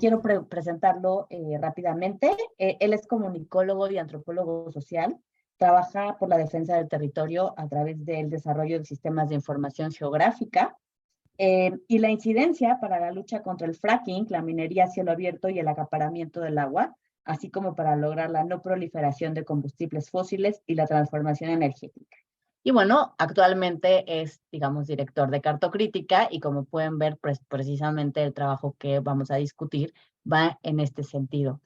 quiero presentarlo rápidamente. Él es comunicólogo y antropólogo social. Trabaja por la defensa del territorio a través del desarrollo de sistemas de información geográfica y la incidencia para la lucha contra el fracking, la minería a cielo abierto y el acaparamiento del agua, así como para lograr la no proliferación de combustibles fósiles y la transformación energética. Y bueno, actualmente es, digamos, director de Cartocrítica y como pueden ver, pues precisamente el trabajo que vamos a discutir va en este sentido.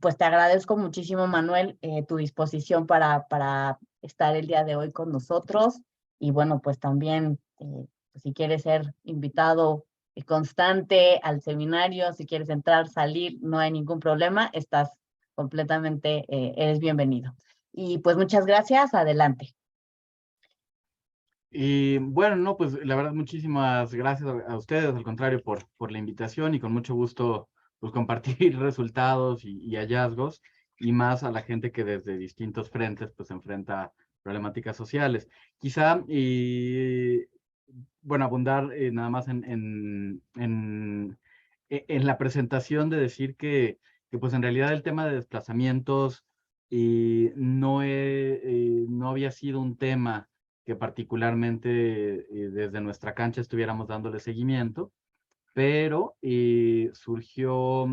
Pues te agradezco muchísimo, Manuel, tu disposición para estar el día de hoy con nosotros y bueno, pues también pues, si quieres ser invitado constante al seminario, si quieres entrar, salir, no hay ningún problema, estás completamente, eres bienvenido. Y pues muchas gracias, adelante. Y bueno, no, pues la verdad, muchísimas gracias a ustedes, al contrario, por la invitación y con mucho gusto pues compartir resultados y hallazgos y más a la gente que desde distintos frentes pues enfrenta problemáticas sociales. Quizá, bueno, abundar nada más en la presentación de decir que pues en realidad el tema de desplazamientos no había sido un tema que particularmente desde nuestra cancha estuviéramos dándole seguimiento, pero surgió,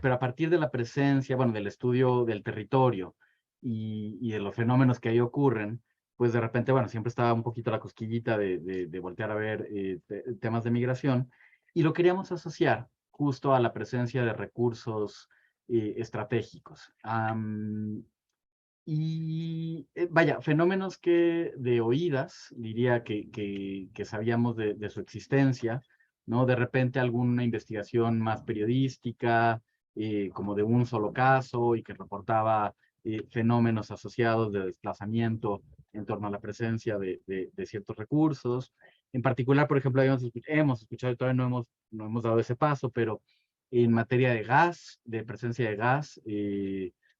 pero a partir de la presencia, bueno, del estudio del territorio y de los fenómenos que ahí ocurren, pues de repente, bueno, siempre estaba un poquito la cosquillita de voltear a ver temas de migración y lo queríamos asociar justo a la presencia de recursos estratégicos. Y vaya, fenómenos que de oídas, diría que sabíamos de su existencia, ¿no? De repente alguna investigación más periodística, como de un solo caso y que reportaba fenómenos asociados de desplazamiento en torno a la presencia de ciertos recursos. En particular, por ejemplo, hemos escuchado, y todavía no hemos dado ese paso, pero en materia de gas, de presencia de gas,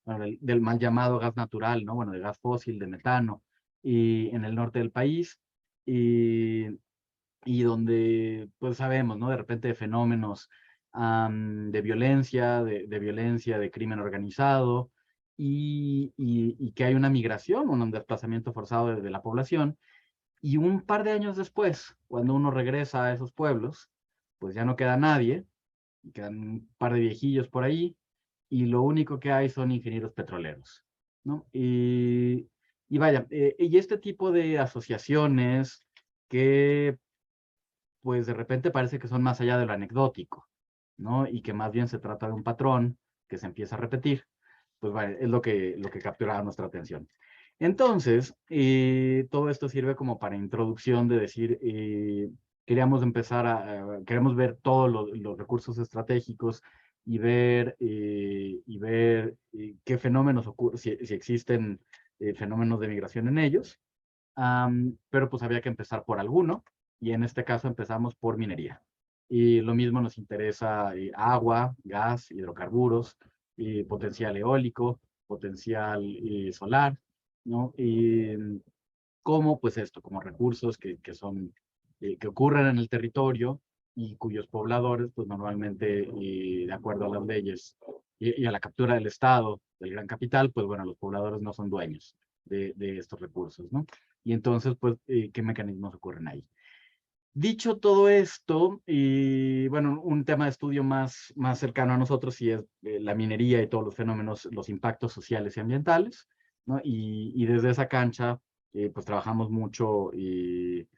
bueno, del mal llamado gas natural, ¿no? Bueno, de gas fósil, de metano, y en el norte del país, y, y donde, pues sabemos, ¿no? De repente de fenómenos de violencia, de crimen organizado, y que hay una migración, un desplazamiento forzado de la población, y un par de años después, cuando uno regresa a esos pueblos, pues ya no queda nadie, y quedan un par de viejillos por ahí, y lo único que hay son ingenieros petroleros, ¿no? Y vaya, y este tipo de asociaciones que pues de repente parece que son más allá de lo anecdótico, ¿no? Y que más bien se trata de un patrón que se empieza a repetir, pues vaya, es lo que capturaba nuestra atención. Entonces, todo esto sirve como para introducción de decir, queremos ver todos los recursos estratégicos y ver qué fenómenos ocurren, si existen fenómenos de migración en ellos. Pero pues había que empezar por alguno, y en este caso empezamos por minería. Y lo mismo nos interesa agua, gas, hidrocarburos, potencial eólico, potencial solar, ¿no? Y cómo, pues esto, como recursos que ocurren en el territorio y cuyos pobladores, pues normalmente, de acuerdo a las leyes y a la captura del Estado, del gran capital, pues bueno, los pobladores no son dueños de estos recursos, ¿no? Y entonces, pues, ¿qué mecanismos ocurren ahí? Dicho todo esto, y bueno, un tema de estudio más cercano a nosotros sí es la minería y todos los fenómenos, los impactos sociales y ambientales, ¿no? Y desde esa cancha, pues trabajamos mucho en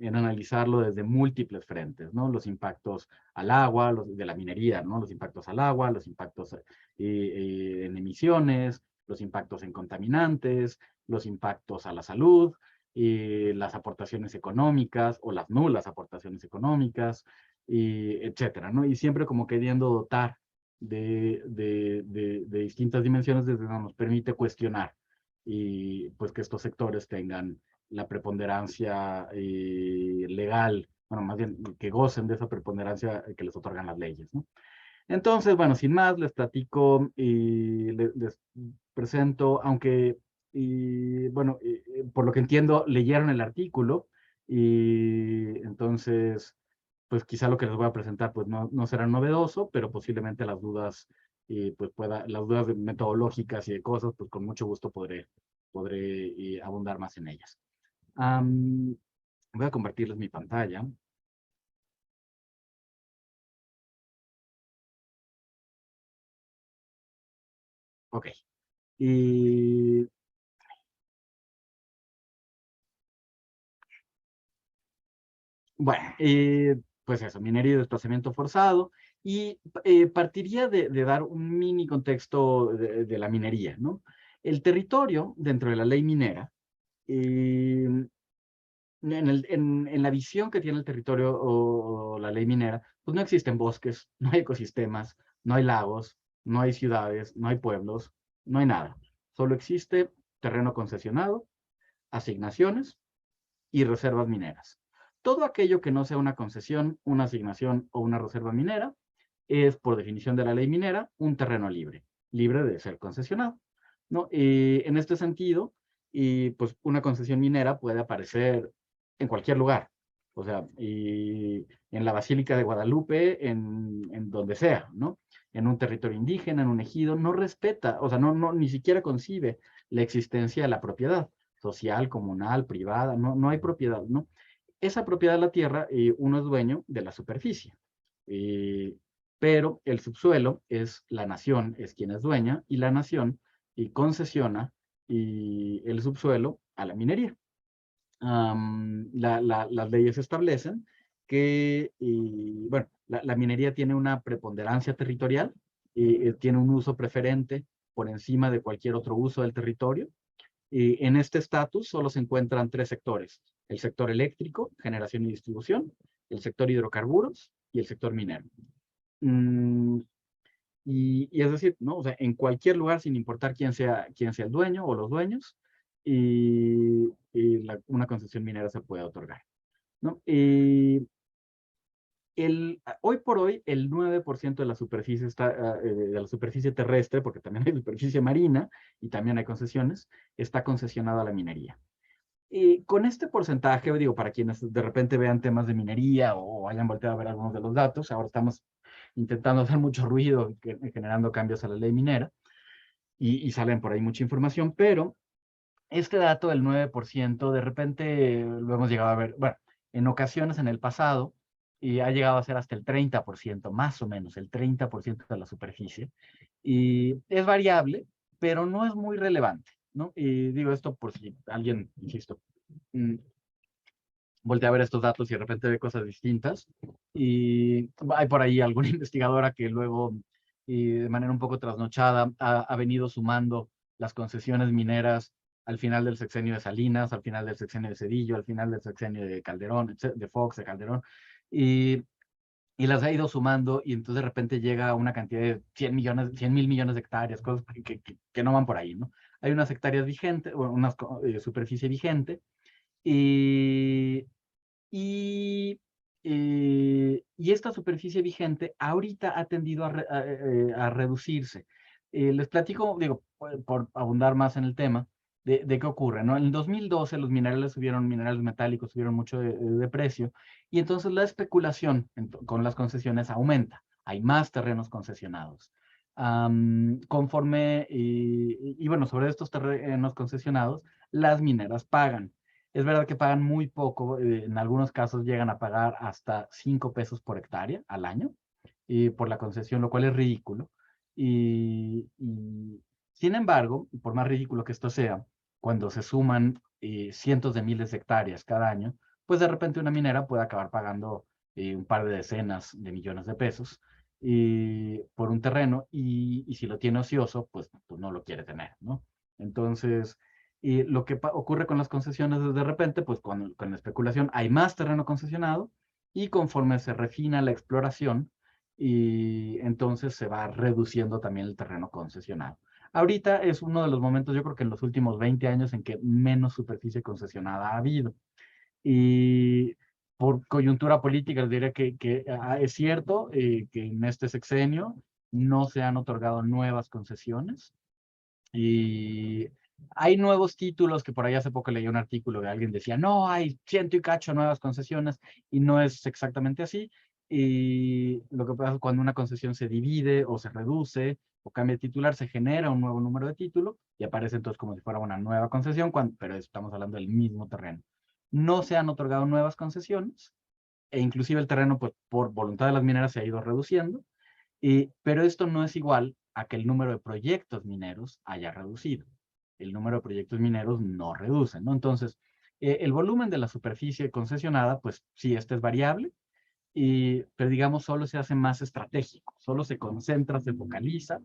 analizarlo desde múltiples frentes, ¿no? Los impactos al agua, de la minería, ¿no? Los impactos al agua, los impactos en emisiones, los impactos en contaminantes, los impactos a la salud, las aportaciones económicas o las nulas aportaciones económicas, etcétera, ¿no? Y siempre como queriendo dotar de distintas dimensiones desde donde nos permite cuestionar y pues que estos sectores tengan la preponderancia legal, bueno, más bien que gocen de esa preponderancia que les otorgan las leyes, ¿no? Entonces, bueno, sin más, les platico y les presento, aunque, bueno, por lo que entiendo, leyeron el artículo y entonces, pues quizá lo que les voy a presentar pues no será novedoso, pero posiblemente las dudas, pues las dudas metodológicas y de cosas, pues con mucho gusto podré abundar más en ellas. Voy a compartirles mi pantalla. Ok. Y bueno, pues eso, minería y desplazamiento forzado. Y partiría de dar un mini contexto de la minería, ¿no? El territorio dentro de la ley minera, en la visión que tiene el territorio o la ley minera, pues no existen bosques, no hay ecosistemas, no hay lagos, no hay ciudades, no hay pueblos, no hay nada. Solo existe terreno concesionado, asignaciones y reservas mineras. Todo aquello que no sea una concesión, una asignación o una reserva minera es, por definición de la ley minera, un terreno libre, libre de ser concesionado, ¿no? En este sentido, pues una concesión minera puede aparecer en cualquier lugar, o sea, en la Basílica de Guadalupe, en donde sea, ¿no? En un territorio indígena, en un ejido, no respeta, o sea, ni siquiera concibe la existencia de la propiedad social, comunal, privada, no hay propiedad, ¿no? Esa propiedad de la tierra, uno es dueño de la superficie, pero el subsuelo es la nación, es quien es dueña, y la nación concesiona el subsuelo a la minería. Las leyes establecen que, bueno, la minería tiene una preponderancia territorial, tiene un uso preferente por encima de cualquier otro uso del territorio. En este estatus solo se encuentran tres sectores: el sector eléctrico, generación y distribución, el sector hidrocarburos y el sector minero. Mm, y es decir, ¿no? O sea, en cualquier lugar, sin importar quién sea el dueño o los dueños, una concesión minera se puede otorgar, ¿no? Hoy por hoy, el 9% de la superficie de la superficie terrestre, porque también hay superficie marina y también hay concesiones, está concesionada a la minería. Con este porcentaje, digo, para quienes de repente vean temas de minería o hayan volteado a ver algunos de los datos, ahora estamos intentando hacer mucho ruido, generando cambios a la ley minera, y salen por ahí mucha información, pero este dato del 9%, de repente lo hemos llegado a ver, bueno, en ocasiones en el pasado, y ha llegado a ser hasta el 30%, más o menos, el 30% de la superficie, y es variable, pero no es muy relevante, ¿no? Y digo esto por si alguien, insisto, voltea a ver estos datos y de repente ve cosas distintas. Y hay por ahí alguna investigadora que luego, de manera un poco trasnochada, ha venido sumando las concesiones mineras al final del sexenio de Salinas, al final del sexenio de Zedillo, al final del sexenio de Calderón, de Fox, de Calderón, y las ha ido sumando, y entonces de repente llega a una cantidad de 100.000 millones de hectáreas, cosas que no van por ahí, ¿no? Hay unas hectáreas vigentes, una superficie vigente, y y esta superficie vigente ahorita ha tendido a reducirse. Les platico, digo, por abundar más en el tema, de qué ocurre, ¿no? En el 2012 los minerales metálicos subieron mucho de precio, y entonces la especulación con las concesiones aumenta. Hay más terrenos concesionados. Bueno, sobre estos terrenos concesionados, las mineras pagan. Es verdad que pagan muy poco, en algunos casos llegan a pagar hasta 5 pesos por hectárea al año por la concesión, lo cual es ridículo. Sin embargo, por más ridículo que esto sea, cuando se suman cientos de miles de hectáreas cada año, pues de repente una minera puede acabar pagando un par de decenas de millones de pesos por un terreno, y si lo tiene ocioso, pues no lo quiere tener, ¿no? Entonces, y lo que ocurre con las concesiones es de repente, pues con la especulación hay más terreno concesionado, y conforme se refina la exploración, y entonces se va reduciendo también el terreno concesionado. Ahorita es uno de los momentos, yo creo que en los últimos 20 años, en que menos superficie concesionada ha habido. Y por coyuntura política les diré que es cierto que en este sexenio no se han otorgado nuevas concesiones, y hay nuevos títulos, que por ahí hace poco leí un artículo de alguien decía, no, hay ciento y cacho nuevas concesiones, y no es exactamente así. Y lo que pasa es cuando una concesión se divide o se reduce o cambia de titular, se genera un nuevo número de título y aparece entonces como si fuera una nueva concesión, pero estamos hablando del mismo terreno. No se han otorgado nuevas concesiones e inclusive el terreno, pues, por voluntad de las mineras se ha ido reduciendo, pero esto no es igual a que el número de proyectos mineros haya reducido. El número de proyectos mineros no reduce, ¿no? Entonces, el volumen de la superficie concesionada, pues sí, este es variable, pero digamos solo se hace más estratégico, solo se concentra, se focaliza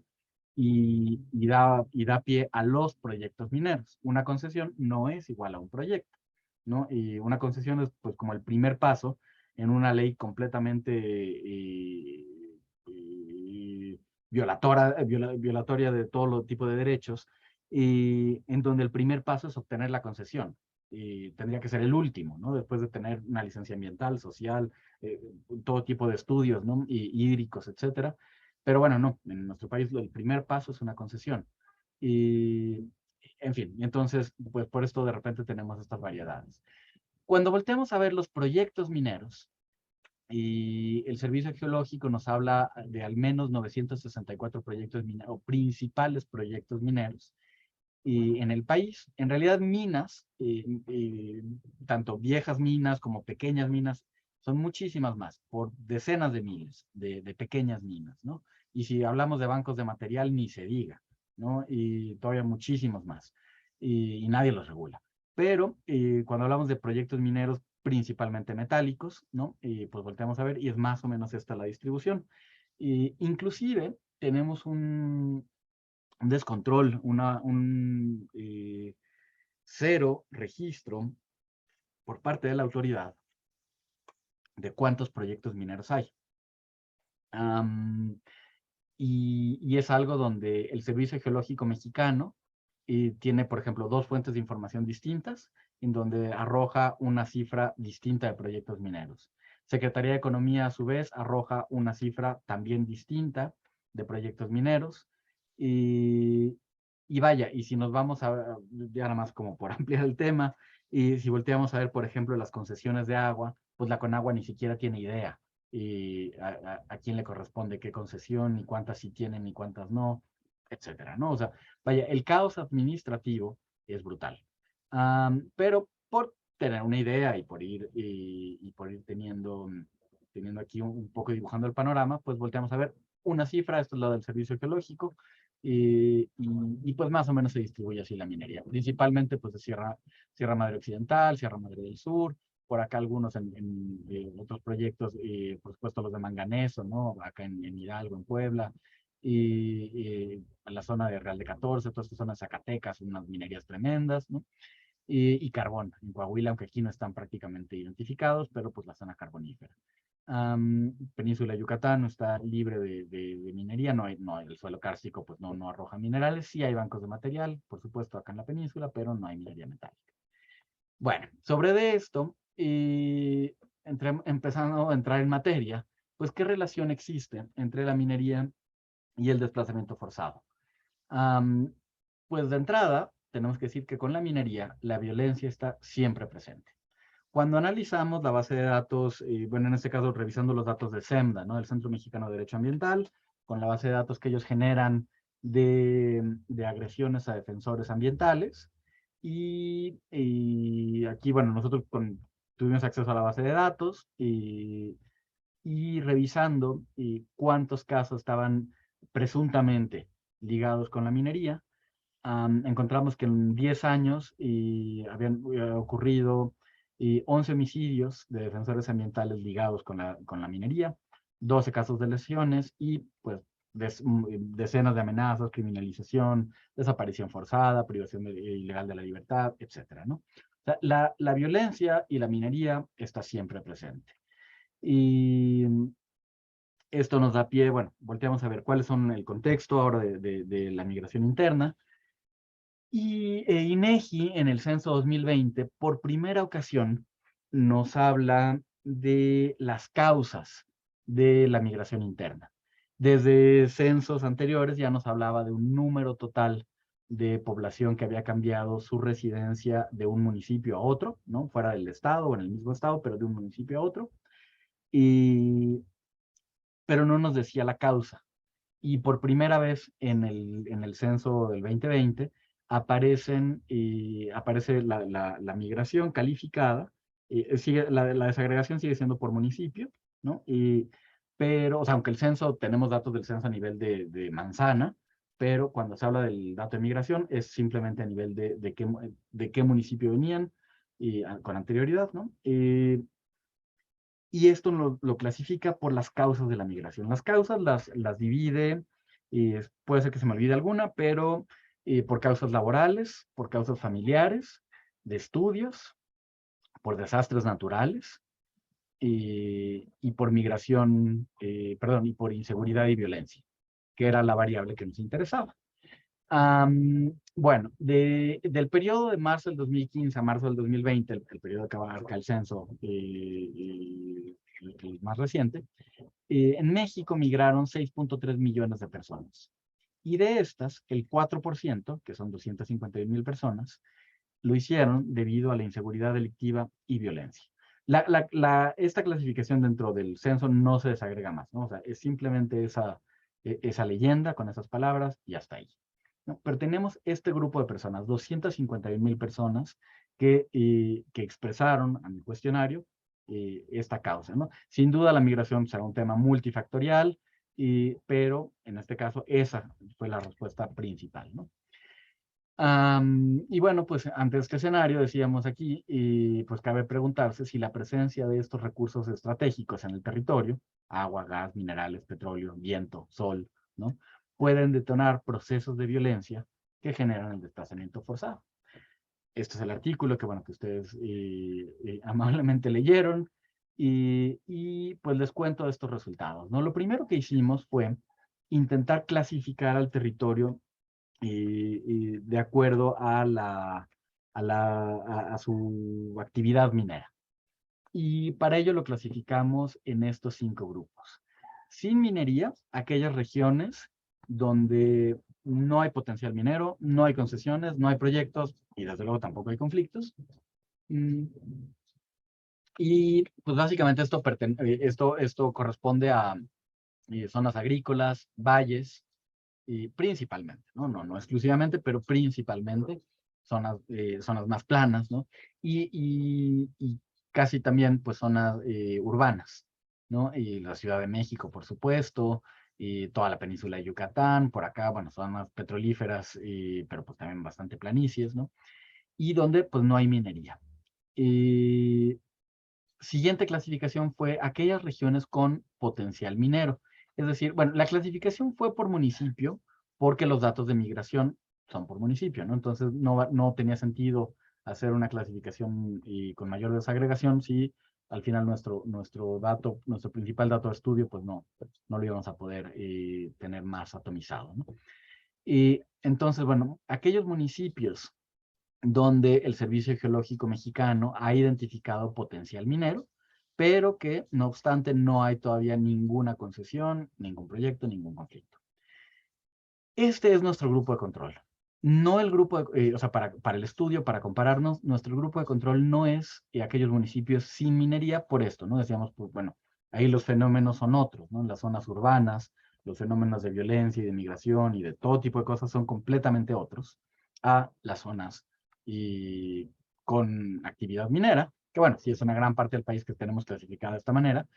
y da pie a los proyectos mineros. Una concesión no es igual a un proyecto, ¿no? Y una concesión es pues como el primer paso en una ley completamente violatoria de todo tipo de derechos, y en donde el primer paso es obtener la concesión. Y tendría que ser el último, ¿no? Después de tener una licencia ambiental, social, eh, todo tipo de estudios, ¿no? Hídricos, etcétera. Pero bueno, no, en nuestro país el primer paso es una concesión. Y, en fin, entonces, pues por esto de repente tenemos estas variedades. Cuando volteamos a ver los proyectos mineros, y el Servicio Geológico nos habla de al menos 964 proyectos mineros, o principales proyectos mineros, y en el país. En realidad, minas, tanto viejas minas como pequeñas minas, son muchísimas más, por decenas de miles de pequeñas minas, ¿no? Y si hablamos de bancos de material, ni se diga, ¿no? Y todavía muchísimos más, y nadie los regula. Pero cuando hablamos de proyectos mineros, principalmente metálicos, ¿no? Pues volteamos a ver, y es más o menos esta la distribución. Inclusive, tenemos un descontrol, un cero registro por parte de la autoridad de cuántos proyectos mineros hay. Y es algo donde el Servicio Geológico Mexicano tiene, por ejemplo, dos fuentes de información distintas, en donde arroja una cifra distinta de proyectos mineros. Secretaría de Economía, a su vez, arroja una cifra también distinta de proyectos mineros. Y, y vaya, y si nos vamos ya nada más como por ampliar el tema, y si volteamos a ver, por ejemplo, las concesiones de agua, pues la Conagua ni siquiera tiene idea y a quién le corresponde qué concesión, ni cuántas sí tienen, ni cuántas no, etcétera, ¿no? O sea, vaya, el caos administrativo es brutal. Pero por tener una idea y por ir teniendo aquí un poco dibujando el panorama, pues volteamos a ver una cifra, esto es la del Servicio Geológico, pues más o menos se distribuye así la minería, principalmente pues de Sierra Madre Occidental, Sierra Madre del Sur, por acá algunos en otros proyectos, por supuesto los de manganeso, ¿no? Acá en Hidalgo, en Puebla, en la zona de Real de 14, toda esta zona de Zacatecas, unas minerías tremendas, ¿no? Y carbón en Coahuila, aunque aquí no están prácticamente identificados, pero pues la zona carbonífera. Península de Yucatán no está libre de minería, no, el suelo kárstico pues no arroja minerales, sí hay bancos de material, por supuesto acá en la península, pero no hay minería metálica. Bueno, sobre de esto, empezando a entrar en materia, pues ¿qué relación existe entre la minería y el desplazamiento forzado? Am, pues de entrada, tenemos que decir que con la minería la violencia está siempre presente. Cuando analizamos la base de datos, bueno, en este caso revisando los datos de SEMDA, ¿no? El Centro Mexicano de Derecho Ambiental, con la base de datos que ellos generan de agresiones a defensores ambientales. Y aquí, bueno, nosotros tuvimos acceso a la base de datos y revisando cuántos casos estaban presuntamente ligados con la minería, encontramos que en 10 años habían ocurrido 11 homicidios de defensores ambientales ligados con la minería, 12 casos de lesiones y pues decenas de amenazas, criminalización, desaparición forzada, privación ilegal de la libertad, etcétera, ¿no? O sea, la violencia y la minería está siempre presente. Y esto nos da pie, bueno, volteamos a ver cuáles son el contexto ahora de la migración interna. INEGI en el censo 2020, por primera ocasión, nos habla de las causas de la migración interna. Desde censos anteriores ya nos hablaba de un número total de población que había cambiado su residencia de un municipio a otro, ¿no? Fuera del estado o en el mismo estado, pero de un municipio a otro. pero no nos decía la causa. Y por primera vez en el censo del 2020 aparece la migración calificada, la desagregación sigue siendo por municipio, ¿no? Pero, o sea, aunque el censo, tenemos datos del censo a nivel de manzana, pero cuando se habla del dato de migración es simplemente a nivel de qué municipio venían con anterioridad, ¿no? Y esto lo clasifica por las causas de la migración. Las causas las divide, puede ser que se me olvide alguna, pero por causas laborales, por causas familiares, de estudios, por desastres naturales y por migración, perdón, y por inseguridad y violencia, que era la variable que nos interesaba. Bueno, del periodo de marzo del 2015 a marzo del 2020, el periodo que abarca el censo el más reciente, en México migraron 6.3 millones de personas. Y de estas, el 4%, que son 251,000 personas, lo hicieron debido a la inseguridad delictiva y violencia. Esta clasificación dentro del censo no se desagrega más, ¿no? O sea, es simplemente esa leyenda con esas palabras y hasta ahí, ¿no? Pero tenemos este grupo de personas, 251,000 personas que expresaron en el cuestionario esta causa, ¿no? Sin duda la migración será un tema multifactorial, pero en este caso esa fue la respuesta principal, ¿no? Y bueno, pues ante este escenario decíamos aquí, pues cabe preguntarse si la presencia de estos recursos estratégicos en el territorio, agua, gas, minerales, petróleo, viento, sol, ¿no? Pueden detonar procesos de violencia que generan el desplazamiento forzado. Este es el artículo que, bueno, que ustedes amablemente leyeron pues les cuento estos resultados, ¿no? Lo primero que hicimos fue intentar clasificar al territorio de acuerdo a su actividad minera. Y para ello lo clasificamos en estos 5 grupos. Sin minería, aquellas regiones donde no hay potencial minero, no hay concesiones, no hay proyectos y desde luego tampoco hay conflictos. Y pues básicamente esto corresponde a zonas agrícolas, valles, principalmente, ¿no? No exclusivamente, pero principalmente zonas más planas, ¿no? Y casi también, pues, zonas urbanas, ¿no? Y la Ciudad de México, por supuesto, y toda la península de Yucatán, por acá, bueno, zonas petrolíferas, pero pues también bastante planicies, ¿no? Y donde, pues, no hay minería. Siguiente clasificación fue aquellas regiones con potencial minero. Es decir, bueno, la clasificación fue por municipio, porque los datos de migración son por municipio, ¿no? Entonces no tenía sentido hacer una clasificación con mayor desagregación si al final nuestro principal dato de estudio, pues no lo íbamos a poder tener más atomizado, ¿no? Y entonces, bueno, aquellos municipios donde el Servicio Geológico Mexicano ha identificado potencial minero, pero que no obstante no hay todavía ninguna concesión, ningún proyecto, ningún conflicto. Este es nuestro grupo de control. No el grupo, o sea, para el estudio, para compararnos, nuestro grupo de control no es aquellos municipios sin minería por esto, ¿no? Decíamos, pues bueno, ahí los fenómenos son otros, ¿no? En las zonas urbanas, los fenómenos de violencia y de migración y de todo tipo de cosas son completamente otros a las zonas con actividad minera, que bueno, sí es una gran parte del país que tenemos clasificada de esta manera,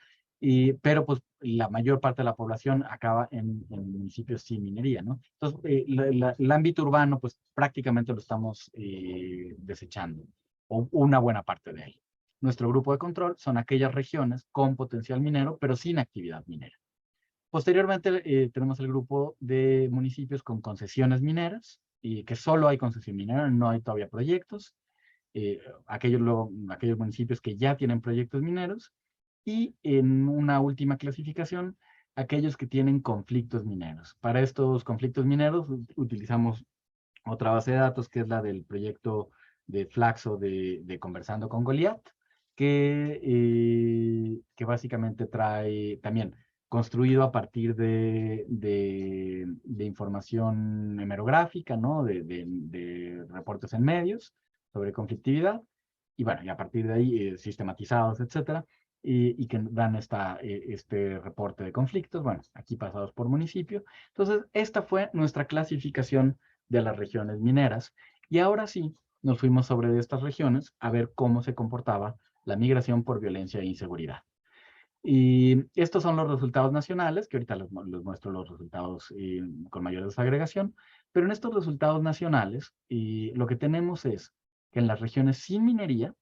pero pues la mayor parte de la población acaba en municipios sin minería, ¿no? Entonces, el ámbito urbano, pues prácticamente lo estamos desechando, o una buena parte de él. Nuestro grupo de control son aquellas regiones con potencial minero, pero sin actividad minera. Posteriormente, tenemos el grupo de municipios con concesiones mineras, y que solo hay concesión minera, no hay todavía proyectos. Aquellos municipios que ya tienen proyectos mineros, y en una última clasificación, aquellos que tienen conflictos mineros. Para estos conflictos mineros utilizamos otra base de datos que es la del proyecto de Flaxo de Conversando con Goliat, que básicamente trae también construido a partir de información hemerográfica, ¿no? De reportes en medios sobre conflictividad, y bueno, y a partir de ahí sistematizados, etcétera, y que dan este reporte de conflictos, bueno, aquí pasados por municipio. Entonces, esta fue nuestra clasificación de las regiones mineras. Y ahora sí, nos fuimos sobre estas regiones a ver cómo se comportaba la migración por violencia e inseguridad. Y estos son los resultados nacionales, que ahorita les muestro los resultados con mayor desagregación, pero en estos resultados nacionales lo que tenemos es que en las regiones sin minería,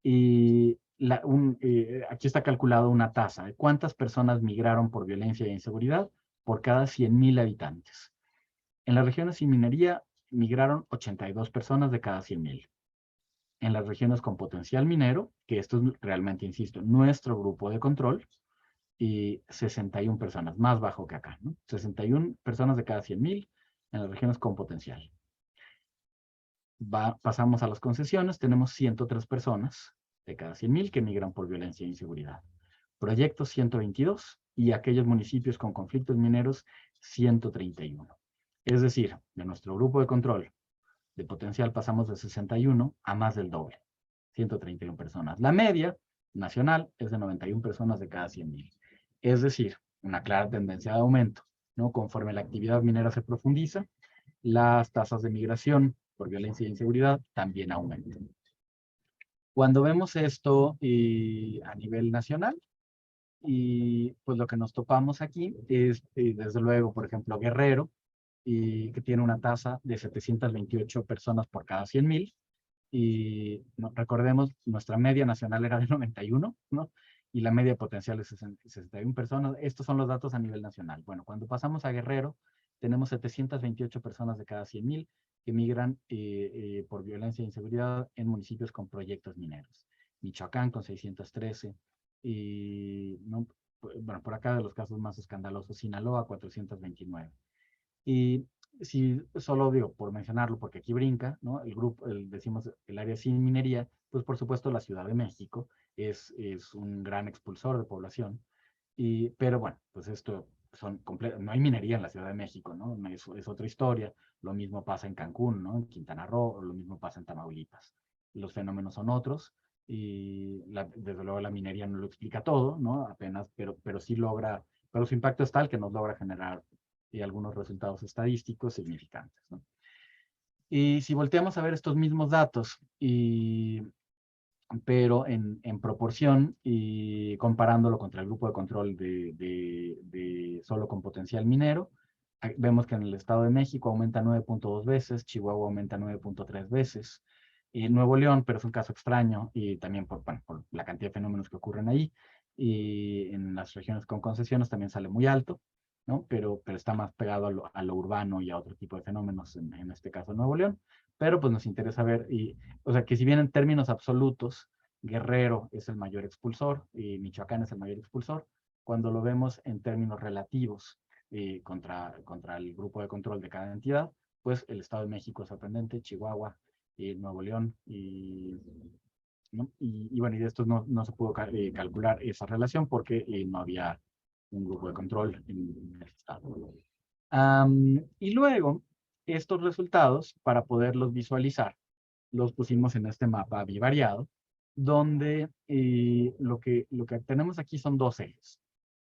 aquí está calculado una tasa de cuántas personas migraron por violencia e inseguridad por cada 100.000 habitantes. En las regiones sin minería migraron 82 personas de cada 100.000. En las regiones con potencial minero, que esto es realmente, insisto, nuestro grupo de control, y 61 personas, más bajo que acá, ¿no? 61 personas de cada 100.000 en las regiones con potencial. Pasamos a las concesiones, tenemos 103 personas de cada 100.000 que migran por violencia e inseguridad. Proyectos 122 y aquellos municipios con conflictos mineros 131. Es decir, de nuestro grupo de control de potencial pasamos de 61 a más del doble, 131 personas. La media nacional es de 91 personas de cada 100.000. Es decir, una clara tendencia de aumento, ¿no? Conforme la actividad minera se profundiza, las tasas de migración por violencia e inseguridad también aumentan. Cuando vemos esto a nivel nacional, pues lo que nos topamos aquí es, desde luego, por ejemplo, Guerrero, que tiene una tasa de 728 personas por cada 100.000, y recordemos, nuestra media nacional era de 91, ¿no? Y la media potencial es 61 personas. Estos son los datos a nivel nacional. Bueno, cuando pasamos a Guerrero, tenemos 728 personas de cada 100.000 que migran por violencia e inseguridad en municipios con proyectos mineros. Michoacán con 613, ¿no? Bueno, por acá de los casos más escandalosos, Sinaloa 429. Y si solo digo, por mencionarlo, porque aquí brinca, ¿no? El grupo, decimos el área sin minería, pues por supuesto la Ciudad de México es un gran expulsor de población. Pero bueno, pues esto no hay minería en la Ciudad de México, ¿no? Es otra historia. Lo mismo pasa en Cancún, ¿no? En Quintana Roo, lo mismo pasa en Tamaulipas. Los fenómenos son otros. Desde luego la minería no lo explica todo, ¿no? Apenas, pero sí logra, pero su impacto es tal que nos logra generar algunos resultados estadísticos significantes, ¿no? Y si volteamos a ver estos mismos datos, pero en proporción y comparándolo contra el grupo de control de solo con potencial minero, vemos que en el Estado de México aumenta 9.2 veces, Chihuahua aumenta 9.3 veces, Nuevo León, pero es un caso extraño, y también bueno, por la cantidad de fenómenos que ocurren ahí, y en las regiones con concesiones también sale muy alto, ¿no? Pero está más pegado a lo urbano y a otro tipo de fenómenos, en este caso Nuevo León, pero pues nos interesa ver, o sea, que si bien en términos absolutos, Guerrero es el mayor expulsor y Michoacán es el mayor expulsor, cuando lo vemos en términos relativos contra el grupo de control de cada entidad, pues el Estado de México es sorprendente, Chihuahua, Nuevo León, ¿no? Bueno, y de estos no se pudo calcular esa relación porque no había un grupo de control en el Estado. Y luego, estos resultados, para poderlos visualizar, los pusimos en este mapa bivariado, donde lo que tenemos aquí son dos ejes.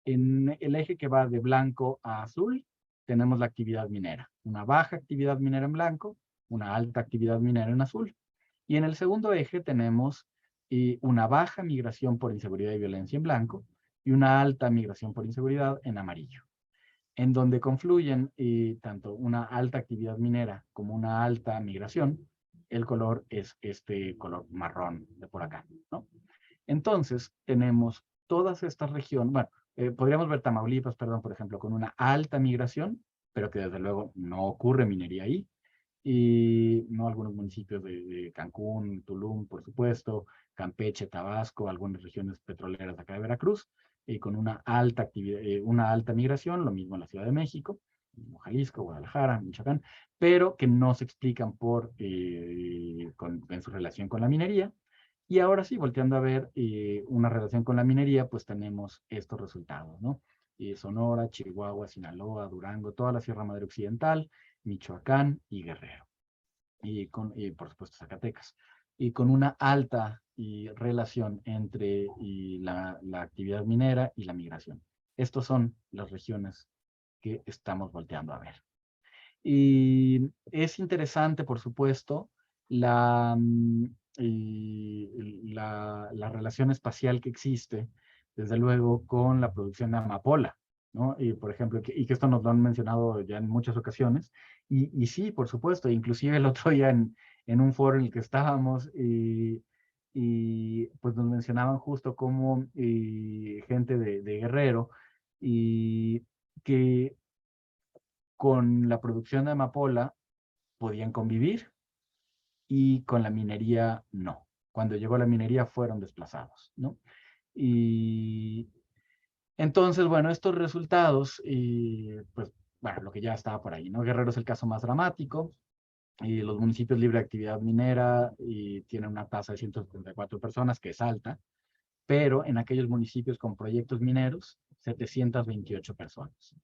En el eje que va de blanco a azul, tenemos la actividad minera. Una baja actividad minera en blanco, una alta actividad minera en azul. Y en el segundo eje tenemos una baja migración por inseguridad y violencia en blanco y una alta migración por inseguridad en amarillo. En donde confluyen tanto una alta actividad minera como una alta migración, el color es este color marrón de por acá, ¿no? Entonces, tenemos todas estas regiones, bueno, podríamos ver Tamaulipas, perdón, por ejemplo, con una alta migración, pero que desde luego no ocurre minería ahí, y no algunos municipios de Cancún, Tulum, por supuesto, Campeche, Tabasco, algunas regiones petroleras de acá de Veracruz, y con una alta actividad, una alta migración, lo mismo en la Ciudad de México, Jalisco, Guadalajara, Michoacán, pero que no se explican en su relación con la minería. Y ahora sí, volteando a ver una relación con la minería, pues tenemos estos resultados, ¿no? Sonora, Chihuahua, Sinaloa, Durango, toda la Sierra Madre Occidental, Michoacán y Guerrero. Y por supuesto Zacatecas. y con una alta relación entre la actividad minera y la migración. Estas son las regiones que estamos volteando a ver. Y es interesante, por supuesto, la, la relación espacial que existe, desde luego, con la producción de amapola, ¿no? Y, por ejemplo, y que esto nos lo han mencionado ya en muchas ocasiones. Y sí, por supuesto, inclusive el otro día en un foro en el que estábamos, y pues nos mencionaban justo como gente de Guerrero, y que con la producción de amapola podían convivir y con la minería no. Cuando llegó la minería fueron desplazados, ¿no? Y entonces, bueno, estos resultados, pues, bueno, lo que ya estaba por ahí, ¿no? Guerrero es el caso más dramático, y los municipios libre de actividad minera tienen una tasa de 174 personas, que es alta, pero en aquellos municipios con proyectos mineros, 728 personas.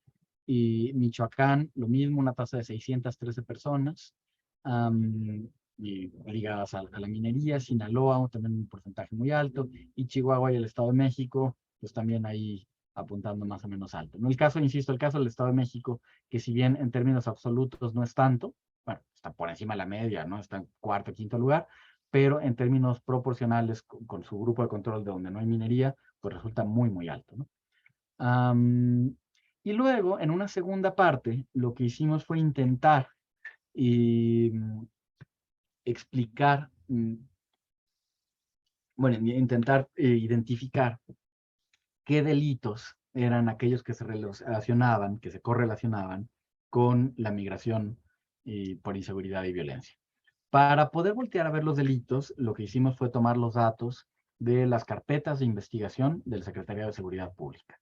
Y Michoacán, lo mismo, una tasa de 613 personas y ligadas a la minería. Sinaloa, también un porcentaje muy alto. Y Chihuahua y el Estado de México, pues también ahí apuntando más o menos alto. ¿No? El caso, insisto, el caso del Estado de México, que si bien en términos absolutos no es tanto, bueno, está por encima de la media, ¿no? Está en cuarto, quinto lugar, pero en términos proporcionales con su grupo de control de donde no hay minería, pues resulta muy, muy alto, ¿no? Y luego, en una segunda parte, lo que hicimos fue intentar explicar, bueno, intentar identificar qué delitos eran aquellos que se relacionaban, que se correlacionaban con la migración por inseguridad y violencia. Para poder voltear a ver los delitos, lo que hicimos fue tomar los datos de las carpetas de investigación del Secretariado de Seguridad Pública.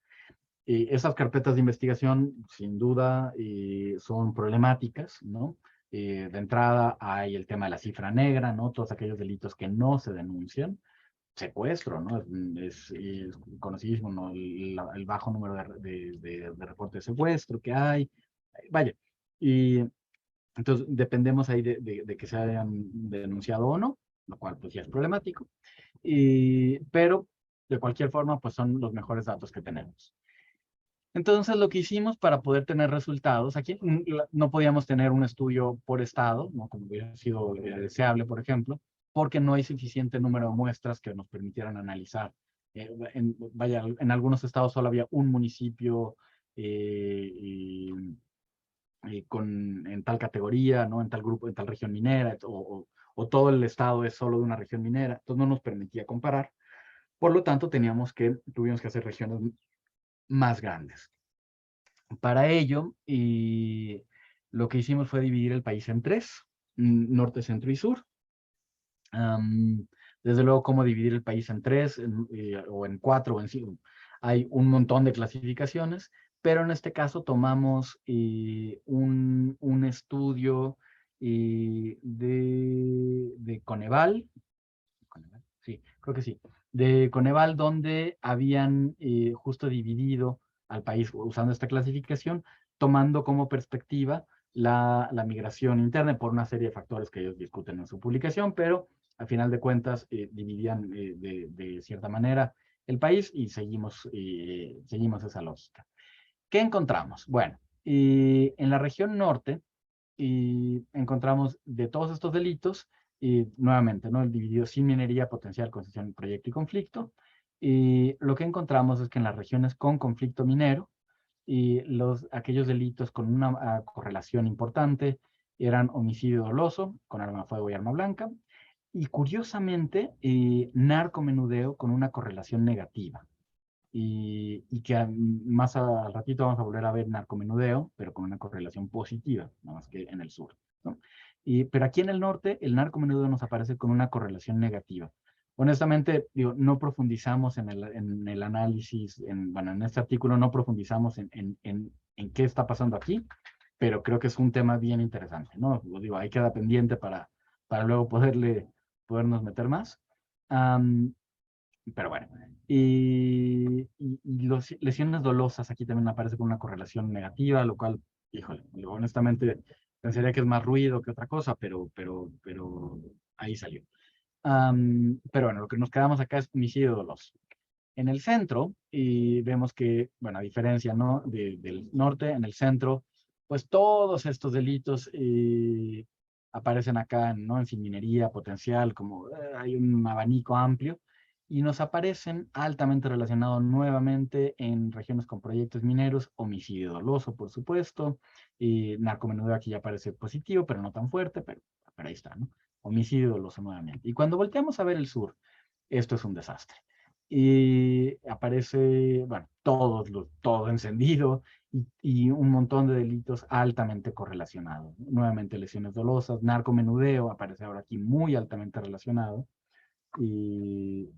Esas carpetas de investigación, sin duda, son problemáticas, ¿no? De entrada hay el tema de la cifra negra, ¿no? Todos aquellos delitos que no se denuncian. Secuestro, ¿no? Es conocidísimo, ¿no? El bajo número de reportes de secuestro que hay. Vaya. Y entonces dependemos ahí de que se hayan denunciado o no, lo cual pues ya es problemático. Pero de cualquier forma, pues son los mejores datos que tenemos. Entonces, lo que hicimos para poder tener resultados, aquí no podíamos tener un estudio por estado, ¿no? Como hubiera sido deseable, por ejemplo, porque no hay suficiente número de muestras que nos permitieran analizar. Vaya, en algunos estados solo había un municipio en tal categoría, ¿no? En tal grupo, en tal región minera, o todo el estado es solo de una región minera, entonces no nos permitía comparar. Por lo tanto, tuvimos que hacer regiones más grandes. Para ello, lo que hicimos fue dividir el país en tres, norte, centro y sur. Desde luego, cómo dividir el país en tres, o en cuatro, o en cinco. Hay un montón de clasificaciones, pero en este caso tomamos un estudio de Coneval. Sí, creo que sí. De Coneval, donde habían justo dividido al país usando esta clasificación, tomando como perspectiva la migración interna por una serie de factores que ellos discuten en su publicación, pero al final de cuentas dividían de cierta manera el país y seguimos esa lógica. ¿Qué encontramos? Bueno, en la región norte encontramos de todos estos delitos, nuevamente, ¿no? El dividido sin minería, potencial, concesión, proyecto y conflicto. Y lo que encontramos es que en las regiones con conflicto minero, aquellos delitos con una correlación importante eran homicidio doloso con arma de fuego y arma blanca, y curiosamente, narcomenudeo con una correlación negativa. Y que más al ratito vamos a volver a ver narcomenudeo, pero con una correlación positiva, nada más que en el sur, ¿no? Pero aquí en el norte, el narcomenudeo nos aparece con una correlación negativa. Honestamente, digo, no profundizamos en el análisis, bueno, en este artículo no profundizamos en qué está pasando aquí, pero creo que es un tema bien interesante, ¿no? Lo digo, ahí queda pendiente para luego podernos meter más. Pero bueno, las lesiones dolosas aquí también aparece con una correlación negativa, lo cual, híjole, honestamente pensaría que es más ruido que otra cosa, pero ahí salió. Pero bueno, lo que nos quedamos acá es homicidio doloso. En el centro, y vemos que, bueno, a diferencia, ¿no? Del norte, en el centro, pues todos estos delitos aparecen acá, ¿no? En fin, minería potencial, como hay un abanico amplio, y nos aparecen altamente relacionados nuevamente en regiones con proyectos mineros, homicidio doloso, por supuesto, y narcomenudeo aquí ya aparece positivo, pero no tan fuerte, pero ahí está, ¿no? Homicidio doloso nuevamente. Y cuando volteamos a ver el sur, esto es un desastre. Y aparece, bueno, todo encendido y un montón de delitos altamente correlacionados. Nuevamente lesiones dolosas, narcomenudeo aparece ahora aquí muy altamente relacionado. Y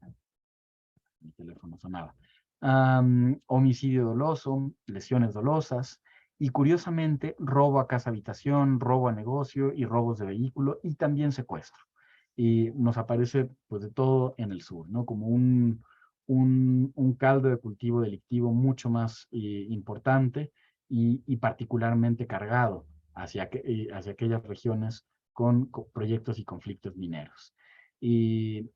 mi teléfono sonaba. Homicidio doloso, lesiones dolosas y curiosamente robo a casa habitación, robo a negocio y robos de vehículo y también secuestro. Y nos aparece pues de todo en el sur, ¿no? Como un caldo de cultivo delictivo mucho más importante y particularmente cargado hacia aquellas regiones con proyectos y conflictos mineros. Y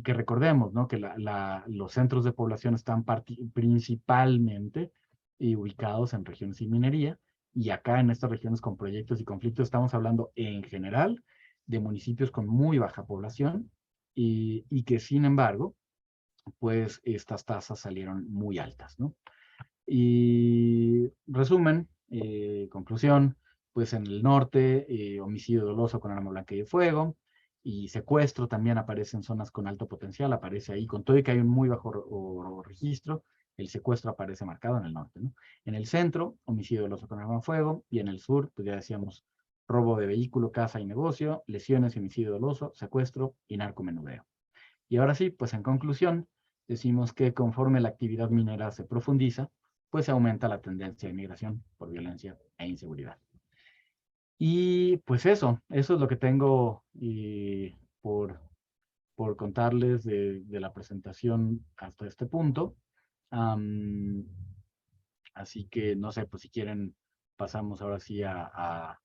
que recordemos, ¿no? Que los centros de población están principalmente ubicados en regiones sin minería, y acá en estas regiones con proyectos y conflictos estamos hablando en general de municipios con muy baja población y que sin embargo, pues estas tasas salieron muy altas, ¿no? Y resumen, conclusión, pues en el norte, homicidio doloso con arma blanca y de fuego, y secuestro también aparece en zonas con alto potencial, aparece ahí, con todo y que hay un muy bajo registro, el secuestro aparece marcado en el norte, ¿no? En el centro, homicidio doloso con arma de fuego, y en el sur, pues ya decíamos, robo de vehículo, casa y negocio, lesiones y homicidio doloso, secuestro y narcomenudeo. Y ahora sí, pues en conclusión, decimos que conforme la actividad minera se profundiza, pues aumenta la tendencia de migración por violencia e inseguridad. Y pues eso es lo que tengo por contarles de la presentación hasta este punto. Um, Así que no sé, pues si quieren, pasamos ahora sí a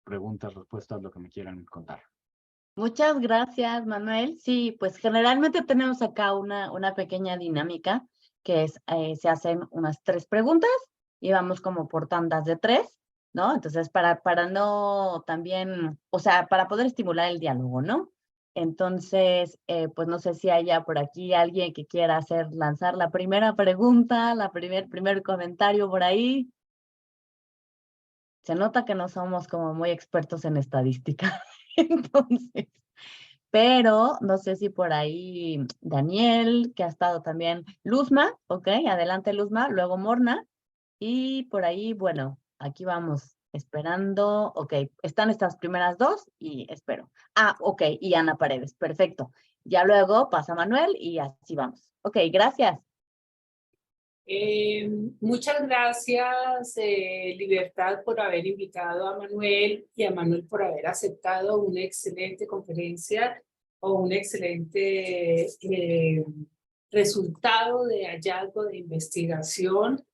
preguntas, respuestas, lo que me quieran contar. Muchas gracias, Manuel. Sí, pues generalmente tenemos acá una pequeña dinámica que es, se hacen unas 3 preguntas y vamos como por tandas de 3, ¿no? Entonces, para no también, o sea, para poder estimular el diálogo, ¿no? Entonces, pues no sé si haya por aquí alguien que quiera lanzar la primera pregunta, primer comentario por ahí. Se nota que no somos como muy expertos en estadística. Entonces, pero no sé si por ahí Daniel, que ha estado también, Luzma, ok, adelante Luzma, luego Morna, y por ahí, bueno, aquí vamos esperando, ok, están estas primeras 2 y espero. Ah, ok, y Ana Paredes, perfecto. Ya luego pasa Manuel y así vamos. Ok, gracias. Muchas gracias, Libertad, por haber invitado a Manuel y a Manuel por haber aceptado una excelente conferencia o un excelente resultado de hallazgo de investigación,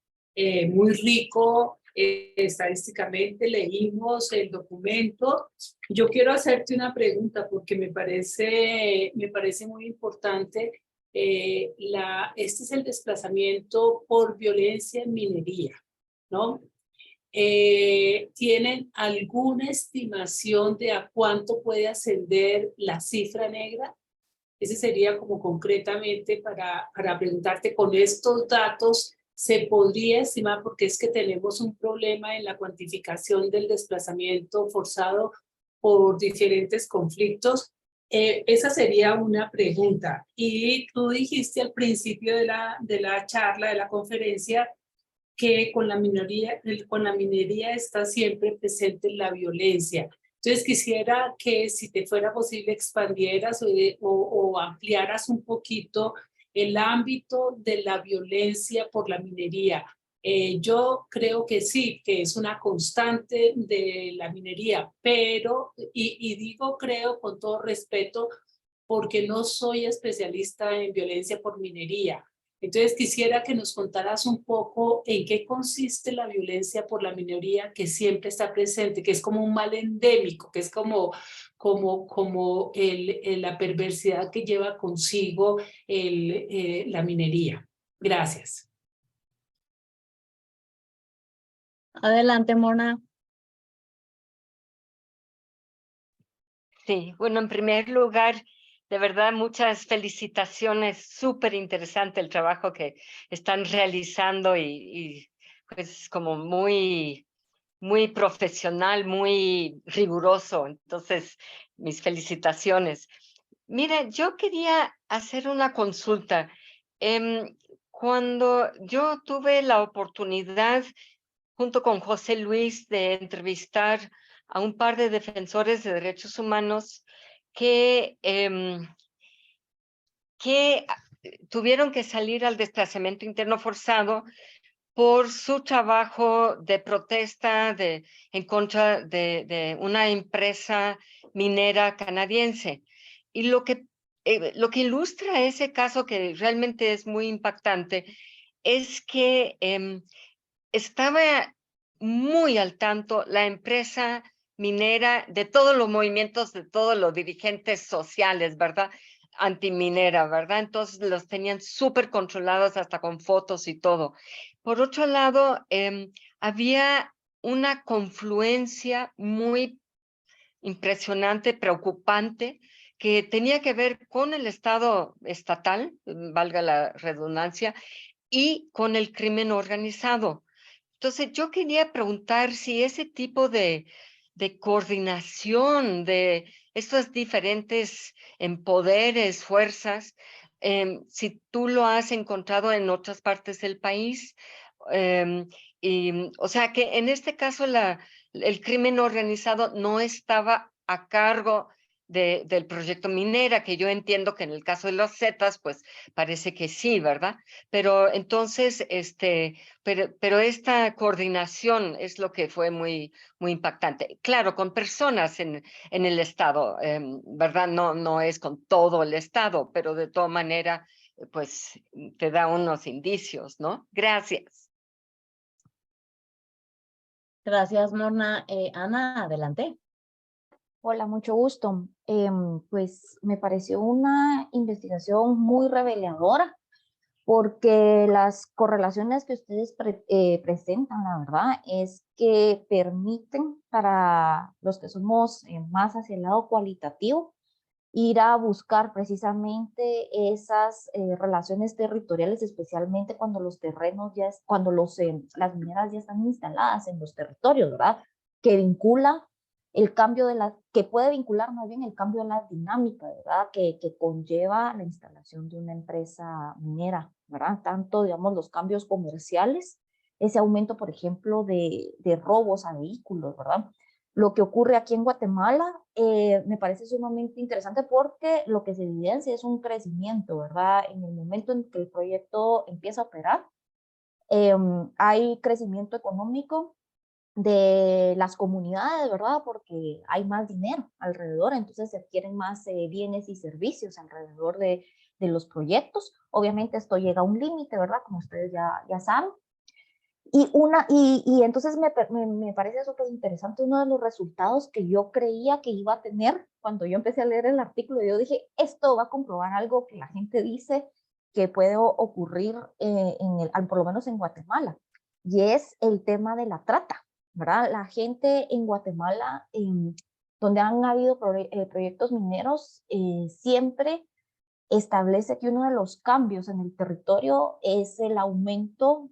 muy rico estadísticamente. Leímos el documento. Yo quiero hacerte una pregunta porque me parece muy importante. Este es el desplazamiento por violencia en minería, ¿no? ¿Tienen alguna estimación de a cuánto puede ascender la cifra negra? Ese sería como concretamente para preguntarte, con estos datos, ¿se podría estimar? Porque es que tenemos un problema en la cuantificación del desplazamiento forzado por diferentes conflictos. Esa sería una pregunta. Y tú dijiste al principio de la charla, de la conferencia, que con la minería está siempre presente la violencia. Entonces quisiera que si te fuera posible expandieras o ampliaras un poquito el ámbito de la violencia por la minería. Yo creo que sí, que es una constante de la minería, pero, y digo creo con todo respeto, porque no soy especialista en violencia por minería, Entonces quisiera que nos contaras un poco en qué consiste la violencia por la minería que siempre está presente, que es como un mal endémico, que es como la perversidad que lleva consigo la minería. Gracias. Adelante, Mona. Sí, bueno, en primer lugar, de verdad, muchas felicitaciones, súper interesante el trabajo que están realizando y pues como muy profesional, muy riguroso. Entonces, mis felicitaciones. Mira, yo quería hacer una consulta. Cuando yo tuve la oportunidad, junto con José Luis, de entrevistar a un par de defensores de derechos humanos que tuvieron que salir al desplazamiento interno forzado por su trabajo de protesta en contra de una empresa minera canadiense. Y lo que ilustra ese caso, que realmente es muy impactante, es que estaba muy al tanto la empresa minera de todos los movimientos, de todos los dirigentes sociales, ¿verdad? Antiminera, ¿verdad? Entonces los tenían súper controlados, hasta con fotos y todo. Por otro lado, había una confluencia muy impresionante, preocupante, que tenía que ver con el Estado estatal, valga la redundancia, y con el crimen organizado. Entonces, yo quería preguntar si ese tipo de coordinación de estos diferentes poderes, fuerzas, si tú lo has encontrado en otras partes del país, o sea, que en este caso el crimen organizado no estaba a cargo del proyecto minera, que yo entiendo que en el caso de los Zetas, pues parece que sí, ¿verdad? Pero entonces, pero esta coordinación es lo que fue muy impactante. Claro, con personas en el Estado, ¿verdad? No es con todo el Estado, pero de toda manera, pues te da unos indicios, ¿no? Gracias. Gracias, Mona. Ana, adelante. Hola, mucho gusto. Pues me pareció una investigación muy reveladora porque las correlaciones que ustedes presentan, la verdad, es que permiten para los que somos más hacia el lado cualitativo ir a buscar precisamente esas relaciones territoriales, especialmente cuando los terrenos ya, cuando las mineras ya están instaladas en los territorios, ¿verdad? Que vincula el cambio que puede vincular más bien el cambio de la dinámica, ¿verdad? Que conlleva la instalación de una empresa minera, ¿verdad? Tanto, digamos, los cambios comerciales, ese aumento, por ejemplo, de robos a vehículos, ¿verdad? Lo que ocurre aquí en Guatemala me parece sumamente interesante porque lo que se evidencia es un crecimiento, ¿verdad? En el momento en que el proyecto empieza a operar, hay crecimiento económico de las comunidades, ¿verdad? Porque hay más dinero alrededor, entonces se adquieren más bienes y servicios alrededor de los proyectos. Obviamente esto llega a un límite, ¿verdad? Como ustedes ya saben. Y entonces me parece súper interesante uno de los resultados que yo creía que iba a tener cuando yo empecé a leer el artículo. Yo dije, esto va a comprobar algo que la gente dice que puede ocurrir por lo menos en Guatemala, y es el tema de la trata, ¿verdad? La gente en Guatemala, donde han habido proyectos mineros, siempre establece que uno de los cambios en el territorio es el aumento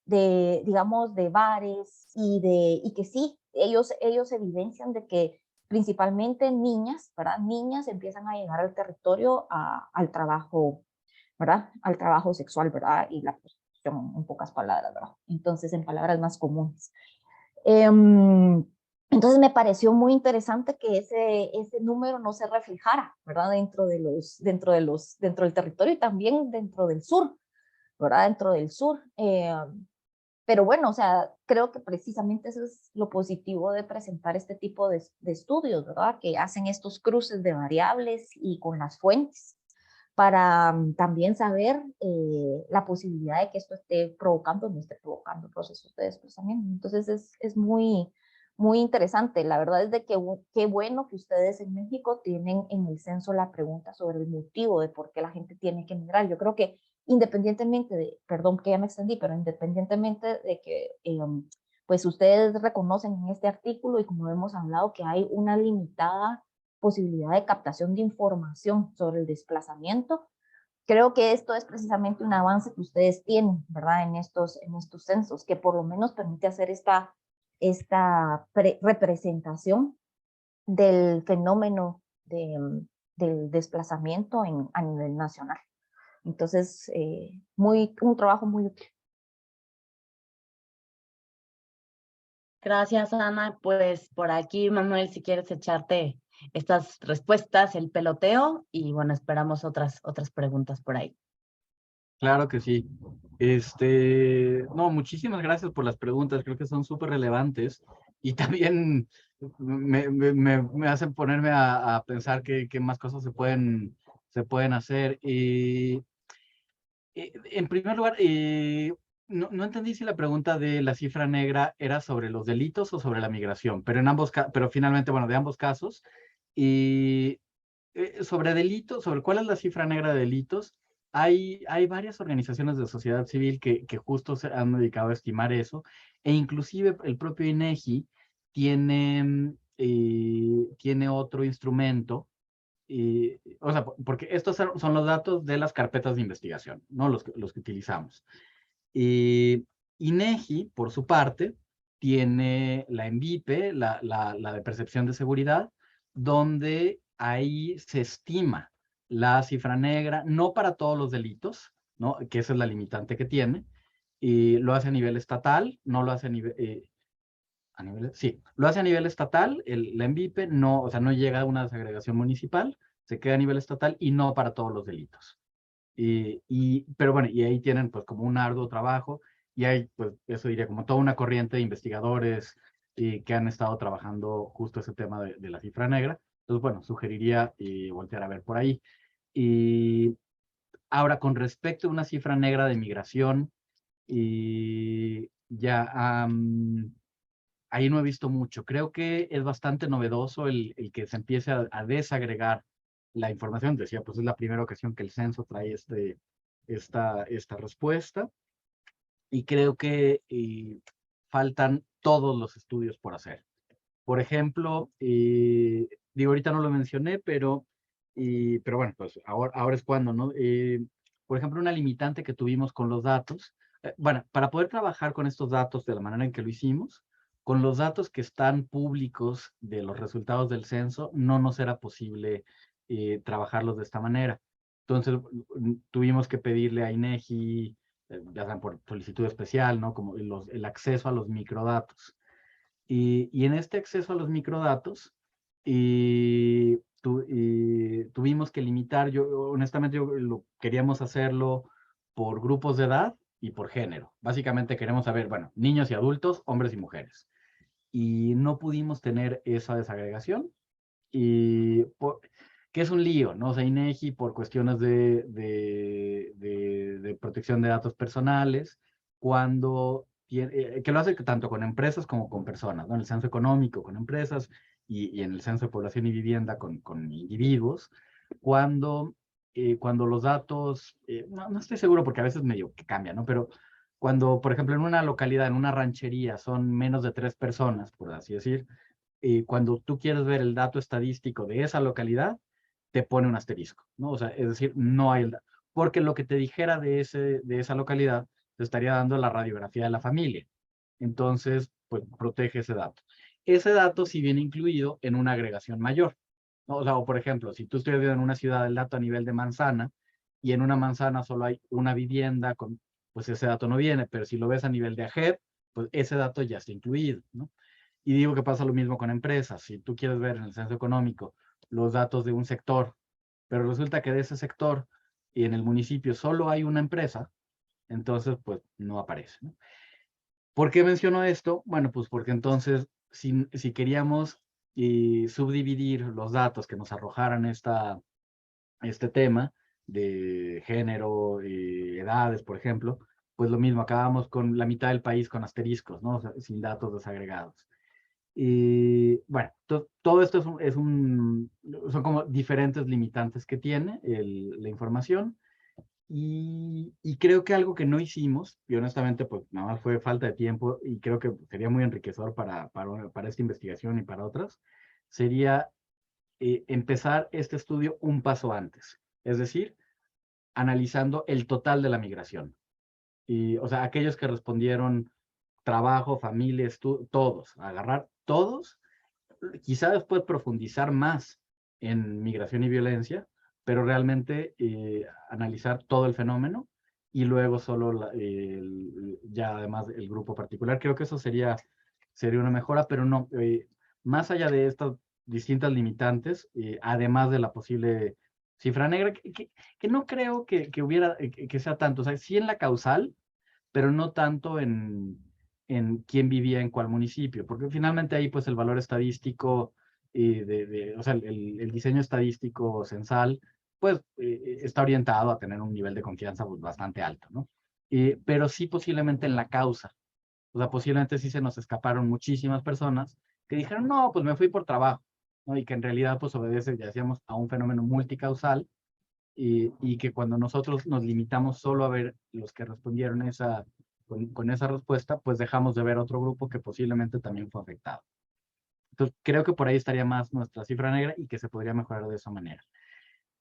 digamos, de bares y que sí, ellos evidencian de que principalmente niñas, ¿verdad? Niñas empiezan a llegar al territorio al trabajo, ¿verdad? Al trabajo sexual, ¿verdad? Y la prostitución, en pocas palabras, ¿verdad? Entonces, en palabras más comunes. Entonces me pareció muy interesante que ese número no se reflejara, ¿verdad? Dentro del territorio y también dentro del sur, ¿verdad? Dentro del sur. Pero bueno, o sea, creo que precisamente eso es lo positivo de presentar este tipo de estudios, ¿verdad? Que hacen estos cruces de variables y con las fuentes para también saber la posibilidad de que esto esté provocando o no esté provocando procesos de desplazamiento. Entonces es muy, muy interesante. La verdad es de que qué bueno que ustedes en México tienen en el censo la pregunta sobre el motivo de por qué la gente tiene que emigrar. Yo creo que independientemente de, perdón que ya me extendí, pero independientemente de que pues ustedes reconocen en este artículo y como hemos hablado que hay una limitada posibilidad de captación de información sobre el desplazamiento, creo que esto es precisamente un avance que ustedes tienen, ¿verdad? En estos censos, que por lo menos permite hacer esta representación del fenómeno del desplazamiento a nivel nacional. Entonces, un trabajo muy útil. Gracias, Ana. Pues por aquí, Manuel, si quieres echarte estas respuestas, el peloteo, y bueno, esperamos otras preguntas por ahí. Claro que sí. No, muchísimas gracias por las preguntas, creo que son súper relevantes y también me hacen ponerme a pensar qué más cosas se pueden hacer. En primer lugar, no entendí si la pregunta de la cifra negra era sobre los delitos o sobre la migración, pero pero finalmente, bueno, de ambos casos. Y sobre delitos, sobre cuál es la cifra negra de delitos, hay varias organizaciones de sociedad civil que justo se han dedicado a estimar eso, e inclusive el propio INEGI tiene otro instrumento, o sea, porque estos son los datos de las carpetas de investigación, ¿no? Los que utilizamos. INEGI, por su parte, tiene la ENVIPE, la de percepción de seguridad, donde ahí se estima la cifra negra, no para todos los delitos, ¿no? Que esa es la limitante que tiene, y lo hace a nivel estatal, no lo hace a nivel, sí, lo hace a nivel estatal, la ENVIPE, no, o sea, no llega a una desagregación municipal, se queda a nivel estatal y no para todos los delitos. Pero bueno, y ahí tienen pues como un arduo trabajo, y hay pues eso diría como toda una corriente de investigadores que han estado trabajando justo ese tema de la cifra negra. Entonces, bueno, sugeriría voltear a ver por ahí. Y ahora, con respecto a una cifra negra de migración, ya ahí no he visto mucho. Creo que es bastante novedoso el que se empiece a desagregar la información. Decía, pues es la primera ocasión que el censo trae esta respuesta. Y creo que faltan todos los estudios por hacer. Por ejemplo, digo, ahorita no lo mencioné, pero bueno, pues ahora es cuando, ¿no? Por ejemplo, una limitante que tuvimos con los datos, bueno, para poder trabajar con estos datos de la manera en que lo hicimos, con los datos que están públicos de los resultados del censo, no nos era posible trabajarlos de esta manera. Entonces, tuvimos que pedirle a INEGI, ya saben, por solicitud especial, ¿no? Como el acceso a los microdatos. Y en este acceso a los microdatos, tuvimos que limitar, honestamente queríamos hacerlo por grupos de edad y por género. Básicamente queremos saber, bueno, niños y adultos, hombres y mujeres. Y no pudimos tener esa desagregación, que es un lío, ¿no? O sea, INEGI por cuestiones de protección de datos personales, que lo hace tanto con empresas como con personas, ¿no? En el censo económico con empresas y en el censo de población y vivienda con individuos, cuando los datos, no estoy seguro porque a veces medio que cambia, ¿no? Pero cuando, por ejemplo, en una localidad, en una ranchería, son menos de 3 personas, por así decir, cuando tú quieres ver el dato estadístico de esa localidad, te pone un asterisco, ¿no? O sea, es decir, no hay porque lo que te dijera de esa localidad te estaría dando la radiografía de la familia. Entonces, pues protege ese dato. Ese dato sí viene incluido en una agregación mayor, ¿no? O sea, o por ejemplo, si tú estás viendo en una ciudad el dato a nivel de manzana y en una manzana solo hay una vivienda, pues ese dato no viene, pero si lo ves a nivel de AGEP, pues ese dato ya está incluido, ¿no? Y digo que pasa lo mismo con empresas. Si tú quieres ver en el censo económico los datos de un sector, pero resulta que de ese sector y en el municipio solo hay una empresa, entonces pues no aparece, ¿no? ¿Por qué menciono esto? Bueno, pues porque entonces si queríamos subdividir los datos que nos arrojaran este tema, de género, edades, por ejemplo, pues lo mismo, acabamos con la mitad del país con asteriscos, ¿no? O sea, sin datos desagregados. Y bueno, todo esto son como diferentes limitantes que tiene la información. Y creo que algo que no hicimos, y honestamente pues nada más fue falta de tiempo, y creo que sería muy enriquecedor para esta investigación y para otras, sería empezar este estudio un paso antes, es decir, analizando el total de la migración. Y, o sea, aquellos que respondieron trabajo, familia, todos, agarrar todos, quizá después profundizar más en migración y violencia, pero realmente analizar todo el fenómeno y luego solo ya además el grupo particular. Creo que eso sería una mejora, pero no, más allá de estas distintas limitantes, además de la posible cifra negra, que no creo que hubiera, que sea tanto, o sea, sí en la causal, pero no tanto en quién vivía en cuál municipio, porque finalmente ahí pues el valor estadístico, o sea, el diseño estadístico censal, pues está orientado a tener un nivel de confianza pues, bastante alto, ¿no? Pero sí posiblemente en la causa, o sea, posiblemente sí se nos escaparon muchísimas personas que dijeron, no, pues me fui por trabajo, ¿no? Y que en realidad pues obedece, ya decíamos, a un fenómeno multicausal, y que cuando nosotros nos limitamos solo a ver los que respondieron con esa respuesta, pues dejamos de ver otro grupo que posiblemente también fue afectado. Entonces, creo que por ahí estaría más nuestra cifra negra y que se podría mejorar de esa manera.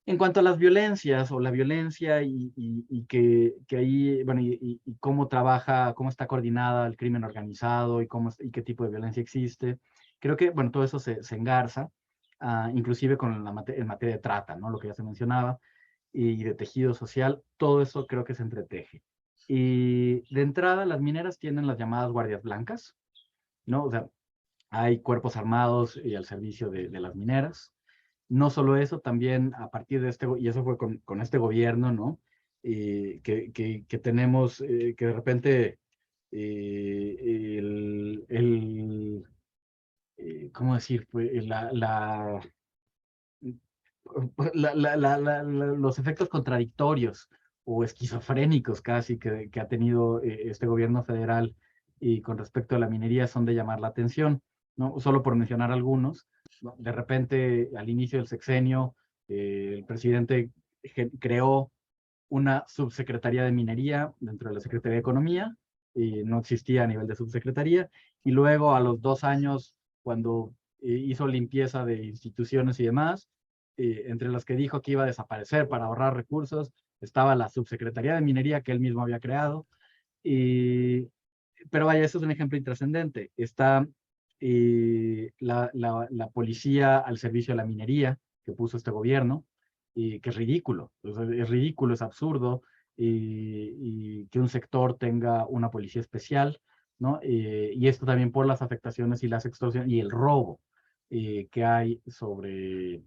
En cuanto a las violencias o la violencia y que ahí, bueno, y cómo trabaja, cómo está coordinada el crimen organizado y qué tipo de violencia existe, creo que, bueno, todo eso se engarza, inclusive con en materia de trata, ¿no? Lo que ya se mencionaba, y de tejido social, todo eso creo que se entreteje. Y de entrada, las mineras tienen las llamadas guardias blancas, ¿no? O sea, hay cuerpos armados y al servicio de las mineras. No solo eso, también a partir de y eso fue con este gobierno, ¿no? Que tenemos, que de repente ¿cómo decir? Pues, los efectos contradictorios o esquizofrénicos casi que ha tenido este gobierno federal y con respecto a la minería son de llamar la atención, ¿no? Solo por mencionar algunos, ¿no? De repente, al inicio del sexenio, el presidente creó una subsecretaría de minería dentro de la Secretaría de Economía, y no existía a nivel de subsecretaría, y luego a los 2 años, cuando hizo limpieza de instituciones y demás, entre las que dijo que iba a desaparecer para ahorrar recursos, estaba la subsecretaría de minería que él mismo había creado, pero vaya, eso es un ejemplo intrascendente. Está la policía al servicio de la minería que puso este gobierno, y que es ridículo, o sea, es ridículo, es absurdo, y que un sector tenga una policía especial, ¿no? Y esto también por las afectaciones y las extorsiones y el robo que hay sobre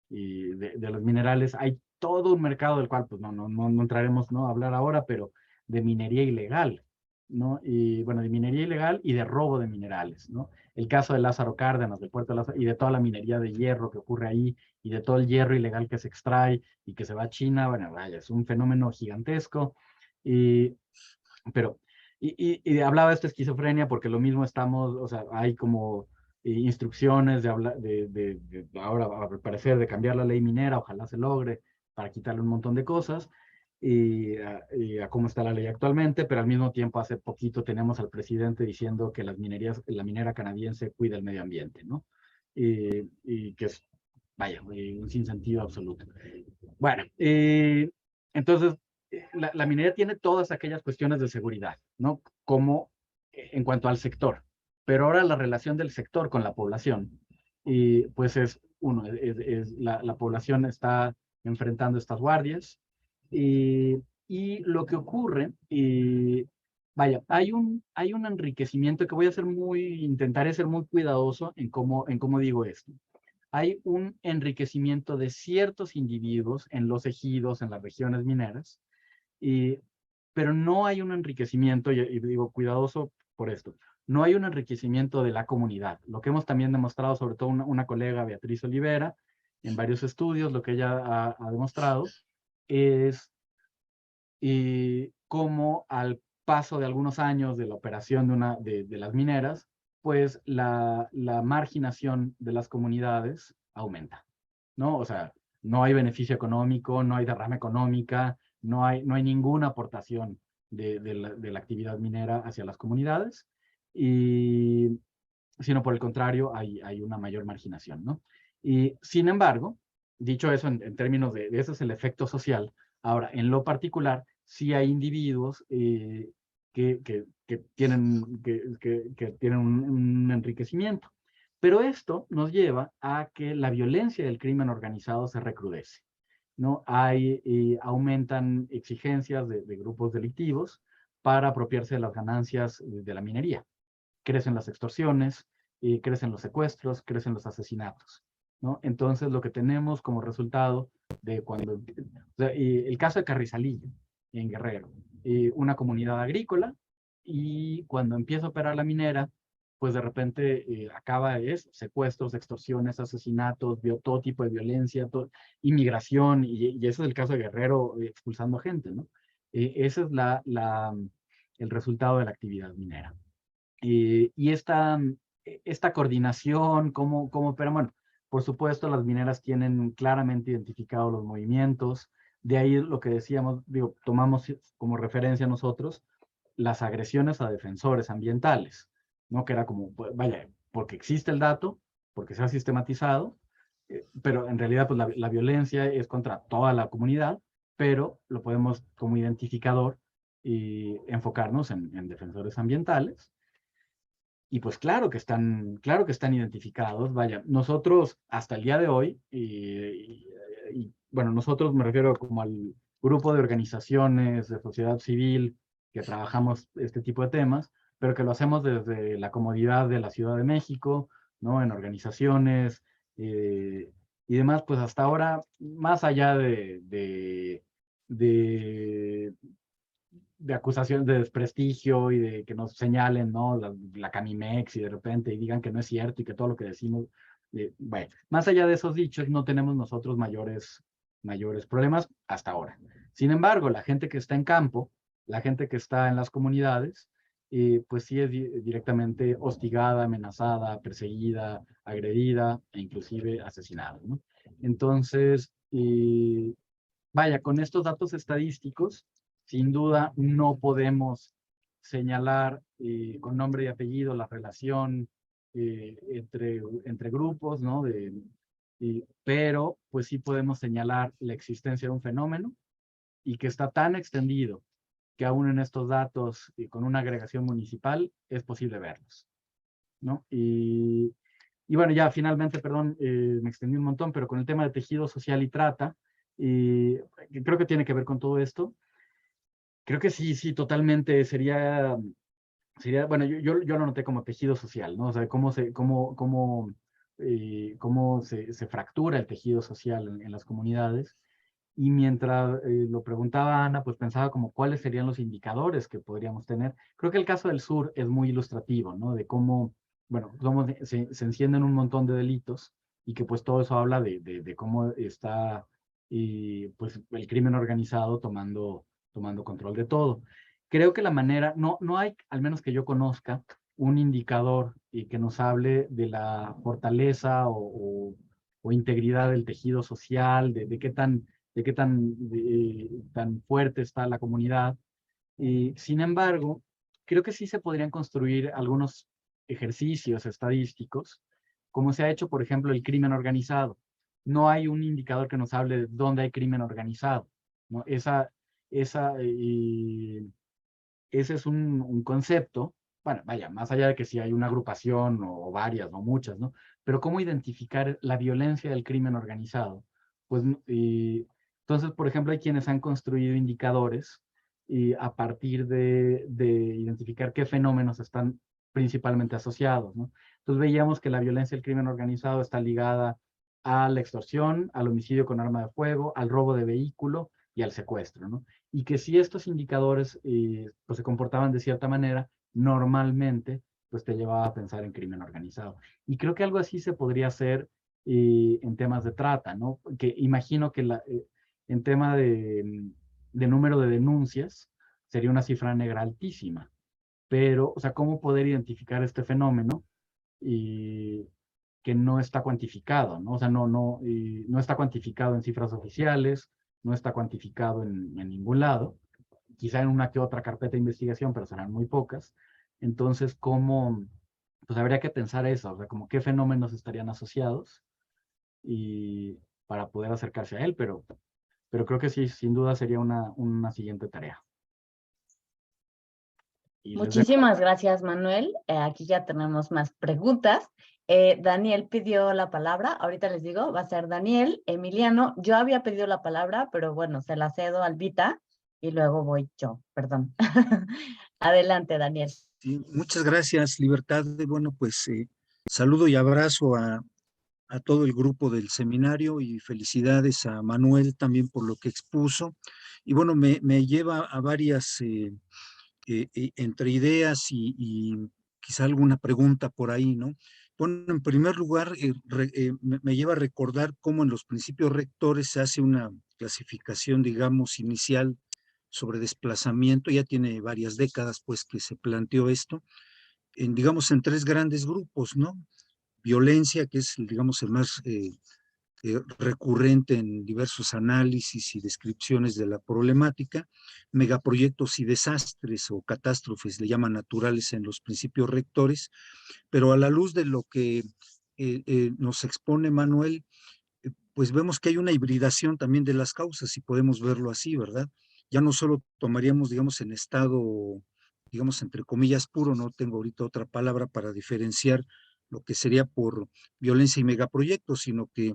de los minerales. Hay todo un mercado del cual pues no entraremos, ¿no?, a hablar ahora, pero de minería ilegal, ¿no? Y bueno, de minería ilegal y de robo de minerales, ¿no? El caso de Lázaro Cárdenas, del puerto de Lázaro, y de toda la minería de hierro que ocurre ahí, y de todo el hierro ilegal que se extrae y que se va a China, bueno, vaya, es un fenómeno gigantesco. Pero, hablaba de esta esquizofrenia porque lo mismo estamos, o sea, hay como instrucciones de ahora, al parecer, de cambiar la ley minera, ojalá se logre, para quitarle un montón de cosas, y a cómo está la ley actualmente, pero al mismo tiempo hace poquito tenemos al presidente diciendo que la minera canadiense cuida el medio ambiente, ¿no? Y que es, vaya, un sinsentido absoluto. Bueno, entonces, la minería tiene todas aquellas cuestiones de seguridad, ¿no? Como en cuanto al sector, pero ahora la relación del sector con la población, pues es, la población está enfrentando estas guardias, y lo que ocurre, vaya, hay un enriquecimiento que voy a intentaré ser muy cuidadoso en cómo digo esto. Hay un enriquecimiento de ciertos individuos en los ejidos, en las regiones mineras, pero no hay un enriquecimiento, y digo cuidadoso por esto, no hay un enriquecimiento de la comunidad. Lo que hemos también demostrado, sobre todo una colega, Beatriz Olivera, en varios estudios, lo que ella ha demostrado es cómo al paso de algunos años de la operación de las mineras, pues la marginación de las comunidades aumenta, ¿no? O sea, no hay beneficio económico, no hay derrama económica, no hay ninguna aportación de la actividad minera hacia las comunidades, sino por el contrario, hay una mayor marginación, ¿no? Y sin embargo, dicho eso en términos de ese es el efecto social, ahora, en lo particular, sí hay individuos que tienen un enriquecimiento. Pero esto nos lleva a que la violencia del crimen organizado se recrudece, ¿no? Aumentan exigencias de grupos delictivos para apropiarse de las ganancias de la minería. Crecen las extorsiones, crecen los secuestros, crecen los asesinatos, ¿no? Entonces, lo que tenemos como resultado de cuando, o sea, el caso de Carrizalillo, en Guerrero, una comunidad agrícola, y cuando empieza a operar la minera, pues de repente acaba secuestros, extorsiones, asesinatos, todo tipo de violencia, inmigración, y ese es el caso de Guerrero expulsando gente, ¿no? Ese es el resultado de la actividad minera. Y esta coordinación, ¿cómo operan? Bueno, por supuesto, las mineras tienen claramente identificados los movimientos. De ahí lo que decíamos, digo, tomamos como referencia nosotros las agresiones a defensores ambientales, ¿no? Que era como, pues, vaya, porque existe el dato, porque se ha sistematizado, pero en realidad pues la violencia es contra toda la comunidad, pero lo podemos como identificador y enfocarnos en defensores ambientales. Y pues claro que están identificados. Vaya, nosotros hasta el día de hoy, bueno, nosotros me refiero como al grupo de organizaciones de sociedad civil que trabajamos este tipo de temas, pero que lo hacemos desde la comodidad de la Ciudad de México, ¿no? En organizaciones y demás, pues hasta ahora, más allá de acusaciones de desprestigio y de que nos señalen, ¿no? La Canimex y de repente y digan que no es cierto y que todo lo que decimos, bueno, más allá de esos dichos, no tenemos nosotros mayores problemas hasta ahora. Sin embargo, la gente que está en campo, la gente que está en las comunidades, pues sí es directamente hostigada, amenazada, perseguida, agredida e inclusive asesinada, ¿no? Entonces, vaya, con estos datos estadísticos, sin duda no podemos señalar con nombre y apellido la relación entre grupos, ¿no? Pero pues sí podemos señalar la existencia de un fenómeno y que está tan extendido que aún en estos datos y con una agregación municipal es posible verlos, ¿no? Y bueno, ya finalmente, perdón, me extendí un montón, pero con el tema de tejido social y trata, creo que tiene que ver con todo esto. Creo que sí, totalmente sería, bueno, yo lo noté como tejido social, ¿no? O sea, cómo se fractura el tejido social en las comunidades. Y mientras lo preguntaba Ana, pues pensaba como cuáles serían los indicadores que podríamos tener. Creo que el caso del sur es muy ilustrativo, ¿no? De cómo, bueno, se encienden un montón de delitos y que pues todo eso habla de cómo está pues el crimen organizado tomando control de todo. Creo que la manera, no hay, al menos que yo conozca, un indicador que nos hable de la fortaleza o integridad del tejido social, de qué tan fuerte está la comunidad. Sin embargo, creo que sí se podrían construir algunos ejercicios estadísticos, como se ha hecho, por ejemplo, el crimen organizado. No hay un indicador que nos hable de dónde hay crimen organizado, ¿no? Ese es un concepto, bueno, vaya, más allá de que si hay una agrupación o varias o muchas, ¿no? Pero cómo identificar la violencia del crimen organizado. Pues, entonces, por ejemplo, hay quienes han construido indicadores a partir de identificar qué fenómenos están principalmente asociados, ¿no? Entonces veíamos que la violencia del crimen organizado está ligada a la extorsión, al homicidio con arma de fuego, al robo de vehículo y al secuestro, ¿no? Y que si estos indicadores pues se comportaban de cierta manera, normalmente pues te llevaba a pensar en crimen organizado. Y creo que algo así se podría hacer en temas de trata, ¿no? Que imagino que en tema de número de denuncias, sería una cifra negra altísima. Pero, o sea, ¿cómo poder identificar este fenómeno y que no está cuantificado, ¿no? O sea, no está cuantificado en cifras oficiales, no está cuantificado en ningún lado, quizá en una que otra carpeta de investigación, pero serán muy pocas. Entonces, ¿cómo? Pues habría que pensar eso, o sea, como qué fenómenos estarían asociados y para poder acercarse a él, pero creo que sí, sin duda sería una siguiente tarea. Y les dejo. Muchísimas gracias, Manuel. Aquí ya tenemos más preguntas. Daniel pidió la palabra. Ahorita les digo, va a ser Daniel, Emiliano. Yo había pedido la palabra, pero bueno, se la cedo a Albita y luego voy yo. Perdón. Adelante, Daniel. Sí, muchas gracias, Libertad. Bueno, pues saludo y abrazo a todo el grupo del seminario y felicidades a Manuel también por lo que expuso. Y bueno, me lleva a varias, entre ideas y quizá alguna pregunta por ahí, ¿no? Bueno, en primer lugar, me lleva a recordar cómo en los principios rectores se hace una clasificación, digamos, inicial sobre desplazamiento. Ya tiene varias décadas, pues, que se planteó esto, digamos, en tres grandes grupos, ¿no? Violencia, que es, digamos, el más recurrente en diversos análisis y descripciones de la problemática, megaproyectos y desastres o catástrofes, le llaman naturales en los principios rectores, pero a la luz de lo que nos expone Manuel, pues vemos que hay una hibridación también de las causas, si podemos verlo así, ¿verdad? Ya no solo tomaríamos, digamos, en estado, digamos, entre comillas, puro, no tengo ahorita otra palabra para diferenciar lo que sería por violencia y megaproyectos, sino que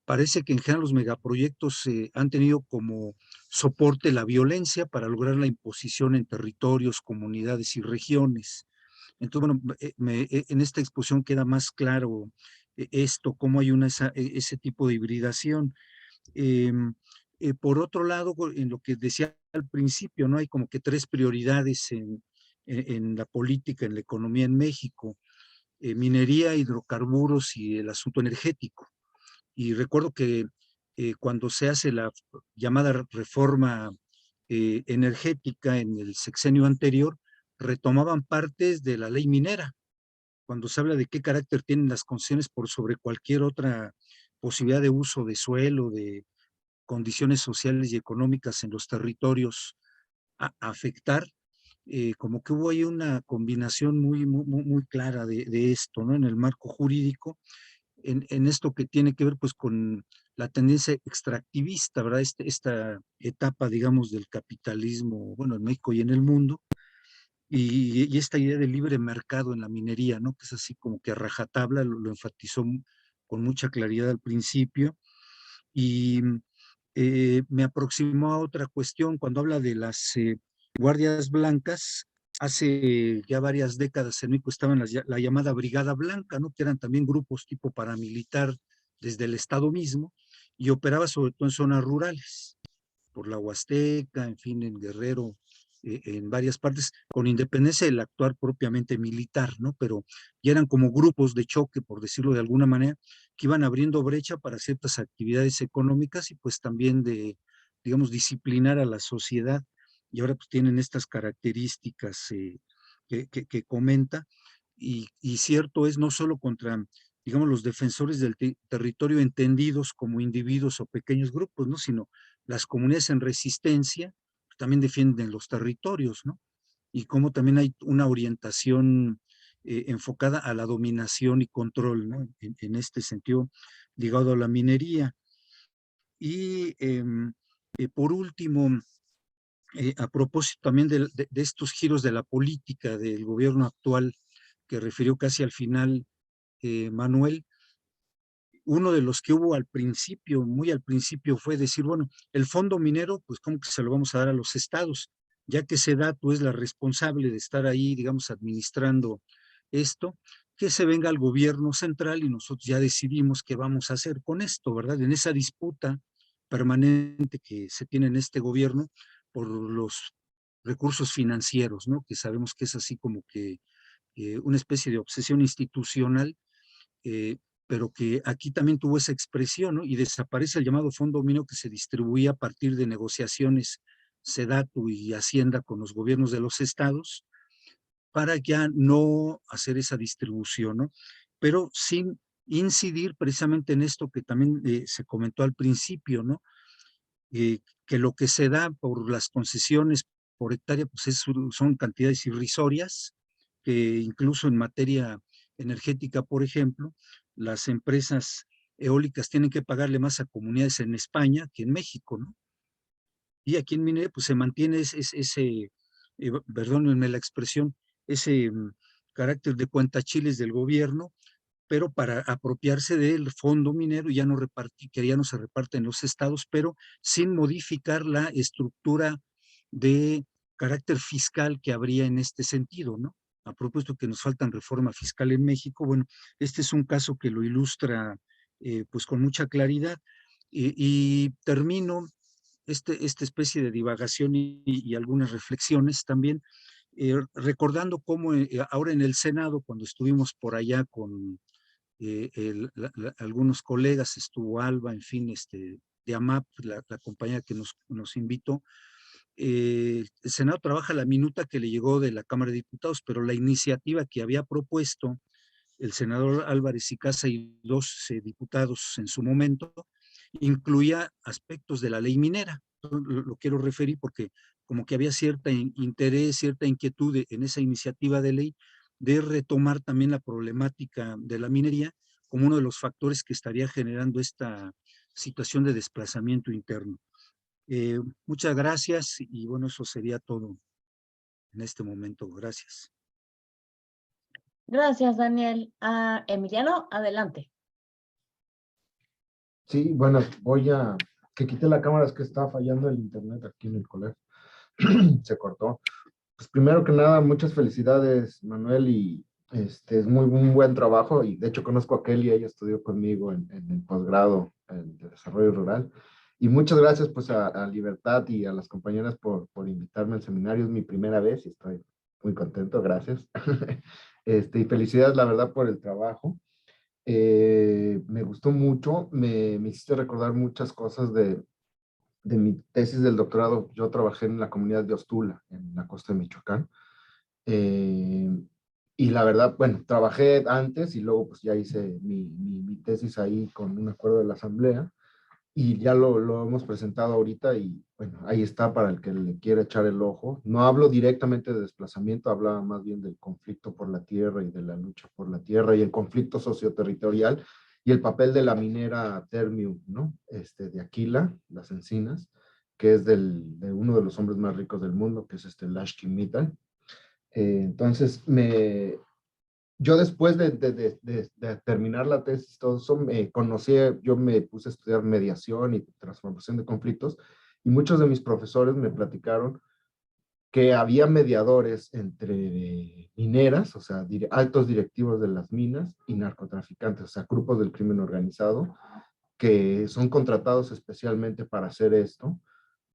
parece que en general los megaproyectos han tenido como soporte la violencia para lograr la imposición en territorios, comunidades y regiones. Entonces, bueno, en esta exposición queda más claro esto, cómo hay ese tipo de hibridación. Por otro lado, en lo que decía al principio, ¿no? Hay como que tres prioridades en la política, en la economía en México: minería, hidrocarburos y el asunto energético. Y recuerdo que cuando se hace la llamada reforma energética en el sexenio anterior, retomaban partes de la ley minera, cuando se habla de qué carácter tienen las concesiones por sobre cualquier otra posibilidad de uso de suelo, de condiciones sociales y económicas en los territorios a afectar, como que hubo ahí una combinación muy clara de esto, ¿no? En el marco jurídico, en esto que tiene que ver pues con la tendencia extractivista, ¿verdad? Esta etapa, digamos, del capitalismo, bueno, en México y en el mundo, y esta idea de libre mercado en la minería, ¿no? Que es así como que a rajatabla, lo enfatizó con mucha claridad al principio. Y me aproximó a otra cuestión cuando habla de las guardias blancas. Hace ya varias décadas en México estaban la llamada Brigada Blanca, ¿no? Que eran también grupos tipo paramilitar desde el Estado mismo, y operaba sobre todo en zonas rurales, por la Huasteca, en fin, en Guerrero, en varias partes, con independencia del actuar propiamente militar, ¿no? Pero ya eran como grupos de choque, por decirlo de alguna manera, que iban abriendo brecha para ciertas actividades económicas y pues también de, digamos, disciplinar a la sociedad. Y ahora pues tienen estas características que comenta. Y cierto es, no solo contra, digamos, los defensores del territorio entendidos como individuos o pequeños grupos, ¿no? Sino las comunidades en resistencia también defienden los territorios, ¿no? Y cómo también hay una orientación enfocada a la dominación y control, ¿no? En este sentido, ligado a la minería. Y por último, a propósito también de estos giros de la política del gobierno actual, que refirió casi al final Manuel, uno de los que hubo al principio, muy al principio, fue decir, bueno, el fondo minero, pues cómo que se lo vamos a dar a los estados, ya que SEDATU es la responsable de estar ahí, digamos, administrando esto, que se venga al gobierno central y nosotros ya decidimos qué vamos a hacer con esto, ¿verdad? En esa disputa permanente que se tiene en este gobierno por los recursos financieros, ¿no? Que sabemos que es así como que una especie de obsesión institucional, pero que aquí también tuvo esa expresión, ¿no? Y desaparece el llamado fondo minero que se distribuía a partir de negociaciones SEDATU y Hacienda con los gobiernos de los estados, para ya no hacer esa distribución, ¿no? Pero sin incidir precisamente en esto que también se comentó al principio, ¿no? Que lo que se da por las concesiones por hectárea, pues son cantidades irrisorias, que incluso en materia energética, por ejemplo, las empresas eólicas tienen que pagarle más a comunidades en España que en México, ¿no? Y aquí en Minería, pues se mantiene ese perdónenme la expresión, ese carácter de cuentachiles del gobierno, pero para apropiarse del fondo minero ya no que ya no se reparte en los estados, pero sin modificar la estructura de carácter fiscal que habría en este sentido, ¿no? A propósito que nos faltan reforma fiscal en México, bueno, este es un caso que lo ilustra pues con mucha claridad. Y termino esta especie de divagación y algunas reflexiones también, recordando cómo ahora en el Senado, cuando estuvimos por allá con algunos colegas, estuvo Alba, en fin, de AMAP, la compañía que nos invitó, el Senado trabaja la minuta que le llegó de la Cámara de Diputados, pero la iniciativa que había propuesto el senador Álvarez y Casa y 12 diputados en su momento, incluía aspectos de la ley minera. Lo quiero referir porque como que había cierta interés, cierta inquietud en esa iniciativa de ley de retomar también la problemática de la minería como uno de los factores que estaría generando esta situación de desplazamiento interno. Muchas gracias y bueno, eso sería todo en este momento. Gracias. Gracias, Daniel. Emiliano, adelante. Sí, bueno, que quite la cámara, es que está fallando el internet aquí en el colegio. Se cortó. Pues primero que nada, muchas felicidades, Manuel, y es un buen trabajo, y de hecho conozco a Kelly, ella estudió conmigo en el posgrado en desarrollo rural, y muchas gracias pues a Libertad y a las compañeras por invitarme al seminario, es mi primera vez y estoy muy contento, gracias. Y felicidades, la verdad, por el trabajo. Me gustó mucho, me hiciste recordar muchas cosas de mi tesis del doctorado. Yo trabajé en la comunidad de Ostula, en la costa de Michoacán. Eh, y la verdad, bueno, trabajé antes y luego pues ya hice mi tesis ahí con un acuerdo de la asamblea y ya lo hemos presentado ahorita y bueno, ahí está para el que le quiera echar el ojo. No hablo directamente de desplazamiento, hablaba más bien del conflicto por la tierra y de la lucha por la tierra y el conflicto socioterritorial y el papel de la minera Termium, ¿no? De Aquila, las encinas, que es de uno de los hombres más ricos del mundo, que es Lashki Mittal. Entonces, yo después de terminar la tesis, todo eso, yo me puse a estudiar mediación y transformación de conflictos, y muchos de mis profesores me platicaron que había mediadores entre mineras, o sea, altos directivos de las minas y narcotraficantes, o sea, grupos del crimen organizado, que son contratados especialmente para hacer esto,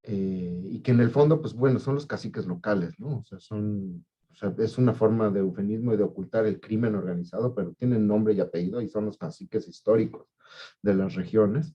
y que en el fondo, pues bueno, son los caciques locales, ¿no? O sea, es una forma de eufemismo y de ocultar el crimen organizado, pero tienen nombre y apellido y son los caciques históricos de las regiones.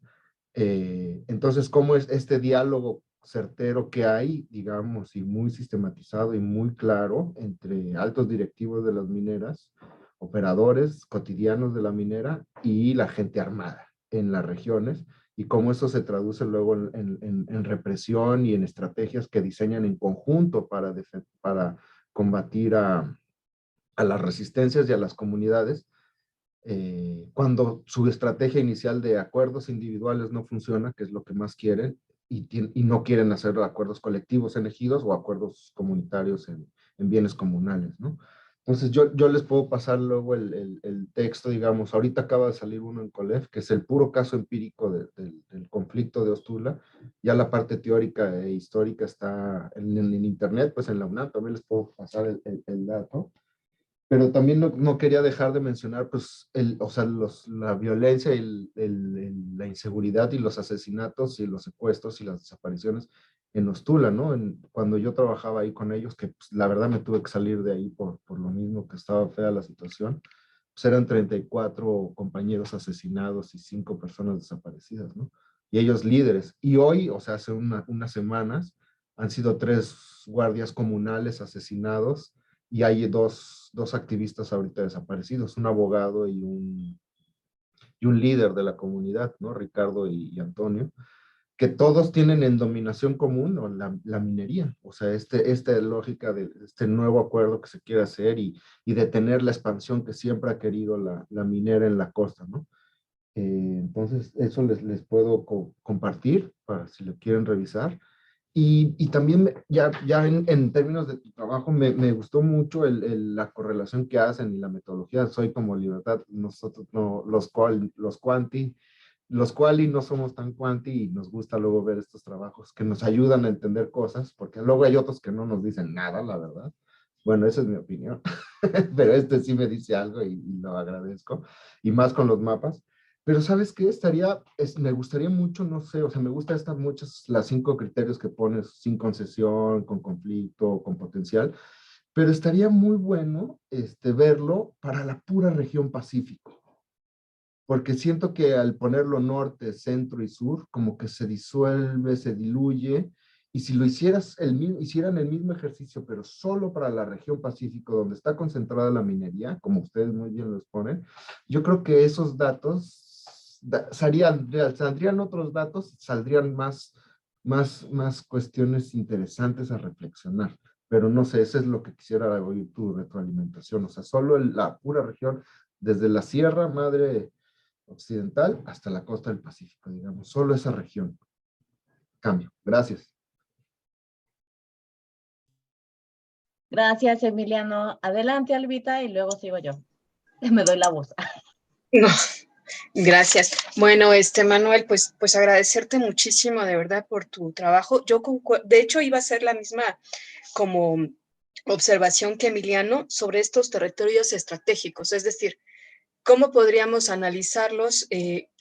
Entonces, ¿cómo es este diálogo certero que hay, digamos, y muy sistematizado y muy claro entre altos directivos de las mineras, operadores cotidianos de la minera y la gente armada en las regiones? Y cómo eso se traduce luego en represión y en estrategias que diseñan en conjunto para combatir a las resistencias y a las comunidades, cuando su estrategia inicial de acuerdos individuales no funciona, que es lo que más quieren, y no quieren hacer acuerdos colectivos en ejidos o acuerdos comunitarios en bienes comunales, ¿no? Entonces yo les puedo pasar luego el texto, digamos, ahorita acaba de salir uno en COLEF, que es el puro caso empírico del conflicto de Ostula. Ya la parte teórica e histórica está en internet, pues en la UNAM también les puedo pasar el dato. Pero también no quería dejar de mencionar, pues, o sea, la violencia y la inseguridad y los asesinatos y los secuestros y las desapariciones en Ostula, ¿no? Cuando yo trabajaba ahí con ellos, que pues, la verdad me tuve que salir de ahí por lo mismo que estaba fea la situación. pues eran 34 compañeros asesinados y 5 personas desaparecidas, ¿no? Y ellos líderes. Y hoy, o sea, hace unas semanas, han sido 3 guardias comunales asesinados y hay dos activistas ahorita desaparecidos, un abogado y un líder de la comunidad, ¿no? Ricardo y Antonio, que todos tienen en dominación común, ¿no?, la minería. O sea, esta lógica de este nuevo acuerdo que se quiere hacer y detener la expansión que siempre ha querido la minera en la costa, ¿no? Entonces, eso les puedo compartir para si lo quieren revisar. Y también ya en términos de tu trabajo me gustó mucho la correlación que hacen y la metodología. Soy como Libertad, nosotros no, los quali no somos tan quanti y nos gusta luego ver estos trabajos que nos ayudan a entender cosas, porque luego hay otros que no nos dicen nada, la verdad. Bueno, esa es mi opinión, pero este sí me dice algo y lo agradezco, y más con los mapas. Pero ¿sabes qué? Me gustaría mucho, no sé, o sea, me gusta las 5 criterios que pones, sin concesión, con conflicto, con potencial, pero estaría muy bueno verlo para la pura región Pacífico, porque siento que al ponerlo norte, centro y sur, como que se disuelve, se diluye, y si lo hicieran el mismo ejercicio, pero solo para la región Pacífico, donde está concentrada la minería, como ustedes muy bien lo exponen, yo creo que esos datos saldrían otros datos, saldrían más cuestiones interesantes a reflexionar. Pero no sé, eso es lo que quisiera oír tu retroalimentación. O sea, solo la pura región, desde la Sierra Madre Occidental hasta la costa del Pacífico, digamos, solo esa región. Cambio. Gracias. Gracias, Emiliano. Adelante, Albita, y luego sigo yo. Me doy la voz. No, gracias. Bueno, Manuel, pues agradecerte muchísimo de verdad por tu trabajo. De hecho, iba a ser la misma como observación que Emiliano sobre estos territorios estratégicos, es decir, ¿cómo podríamos analizarlos,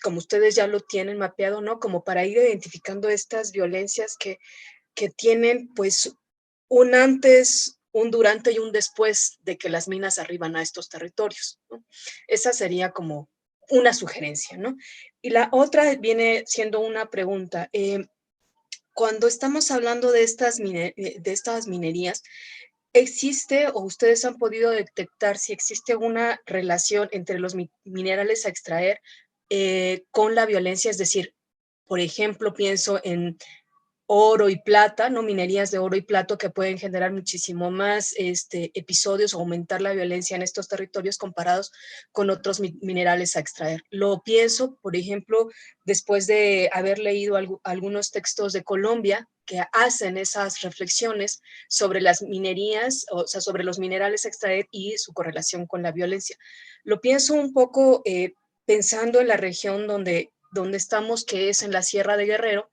como ustedes ya lo tienen mapeado, ¿no? Como para ir identificando estas violencias que tienen, pues, un antes, un durante y un después de que las minas arriban a estos territorios, ¿no? Esa sería como una sugerencia, ¿no? Y la otra viene siendo una pregunta. Cuando estamos hablando de estas minerías, ¿existe o ustedes han podido detectar si existe una relación entre los minerales a extraer con la violencia? Es decir, por ejemplo, pienso en oro y plata, ¿no? Minerías de oro y plata que pueden generar muchísimo más episodios o aumentar la violencia en estos territorios comparados con otros minerales a extraer. Lo pienso, por ejemplo, después de haber leído algunos textos de Colombia que hacen esas reflexiones sobre las minerías, o sea, sobre los minerales a extraer y su correlación con la violencia. Lo pienso un poco pensando en la región donde estamos, que es en la Sierra de Guerrero,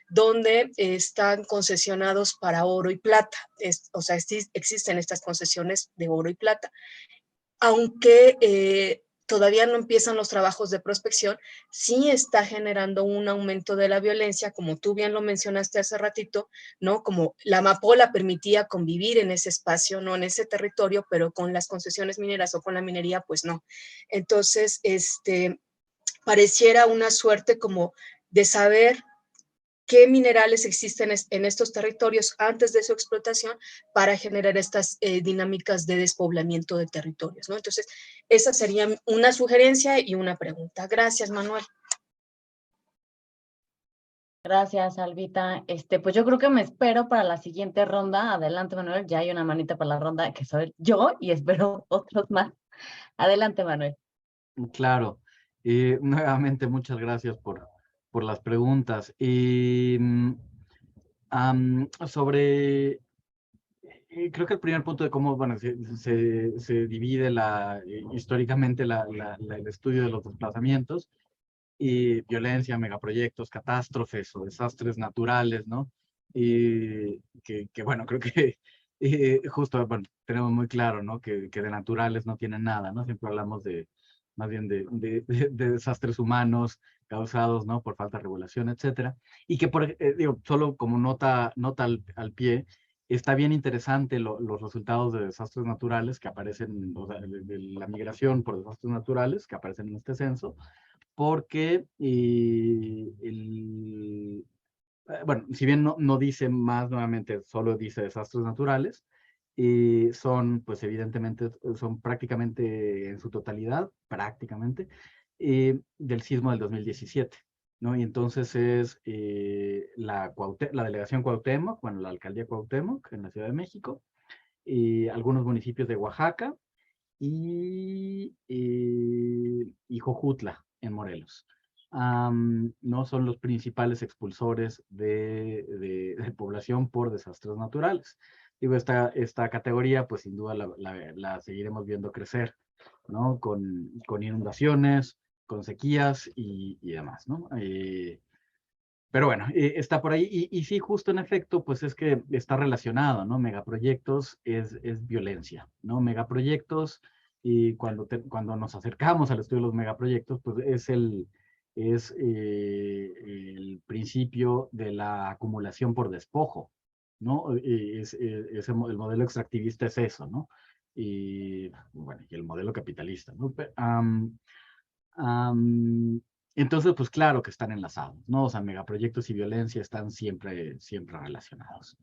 donde están concesionados para oro y plata. O sea, existen estas concesiones de oro y plata. Aunque todavía no empiezan los trabajos de prospección, sí está generando un aumento de la violencia, como tú bien lo mencionaste hace ratito, ¿no? Como la amapola permitía convivir en ese espacio, no en ese territorio, pero con las concesiones mineras o con la minería, pues no. Entonces, pareciera una suerte como de saber qué minerales existen en estos territorios antes de su explotación para generar estas dinámicas de despoblamiento de territorios, ¿no? Entonces, esa sería una sugerencia y una pregunta. Gracias, Manuel. Gracias, Albita. Pues yo creo que me espero para la siguiente ronda. Adelante, Manuel. Ya hay una manita para la ronda que soy yo y espero otros más. Adelante, Manuel. Claro. Nuevamente, muchas gracias por las preguntas. Sobre, creo que el primer punto de cómo, bueno, se divide históricamente el estudio de los desplazamientos y violencia, megaproyectos, catástrofes o desastres naturales, ¿no? Y que bueno, creo que justo, bueno, tenemos muy claro, ¿no? Que de naturales no tienen nada, ¿no? Siempre hablamos más bien de desastres humanos causados, ¿no? Por falta de regulación, etcétera. Y que, digo, solo como nota al pie, está bien interesante los resultados de desastres naturales que aparecen, o sea, de la migración por desastres naturales que aparecen en este censo, porque bueno, si bien no dice más nuevamente, solo dice desastres naturales, son, pues evidentemente, son prácticamente en su totalidad, prácticamente, del sismo del 2017, ¿no? Y entonces es la delegación Cuauhtémoc, bueno, la alcaldía Cuauhtémoc en la Ciudad de México, y algunos municipios de Oaxaca y Jojutla en Morelos. No son los principales expulsores de población por desastres naturales. Digo, esta categoría, pues sin duda la seguiremos viendo crecer, ¿no? Con inundaciones, con sequías y demás, ¿no? Pero bueno, está por ahí. Y sí, justo en efecto, pues es que está relacionado, ¿no? Megaproyectos es violencia, ¿no? Megaproyectos, y cuando nos acercamos al estudio de los megaproyectos, pues es el principio de la acumulación por despojo, ¿no? El modelo extractivista es eso, ¿no? Y bueno, y el modelo capitalista, ¿no? Entonces, pues claro que están enlazados, ¿no? O sea, megaproyectos y violencia están siempre relacionados.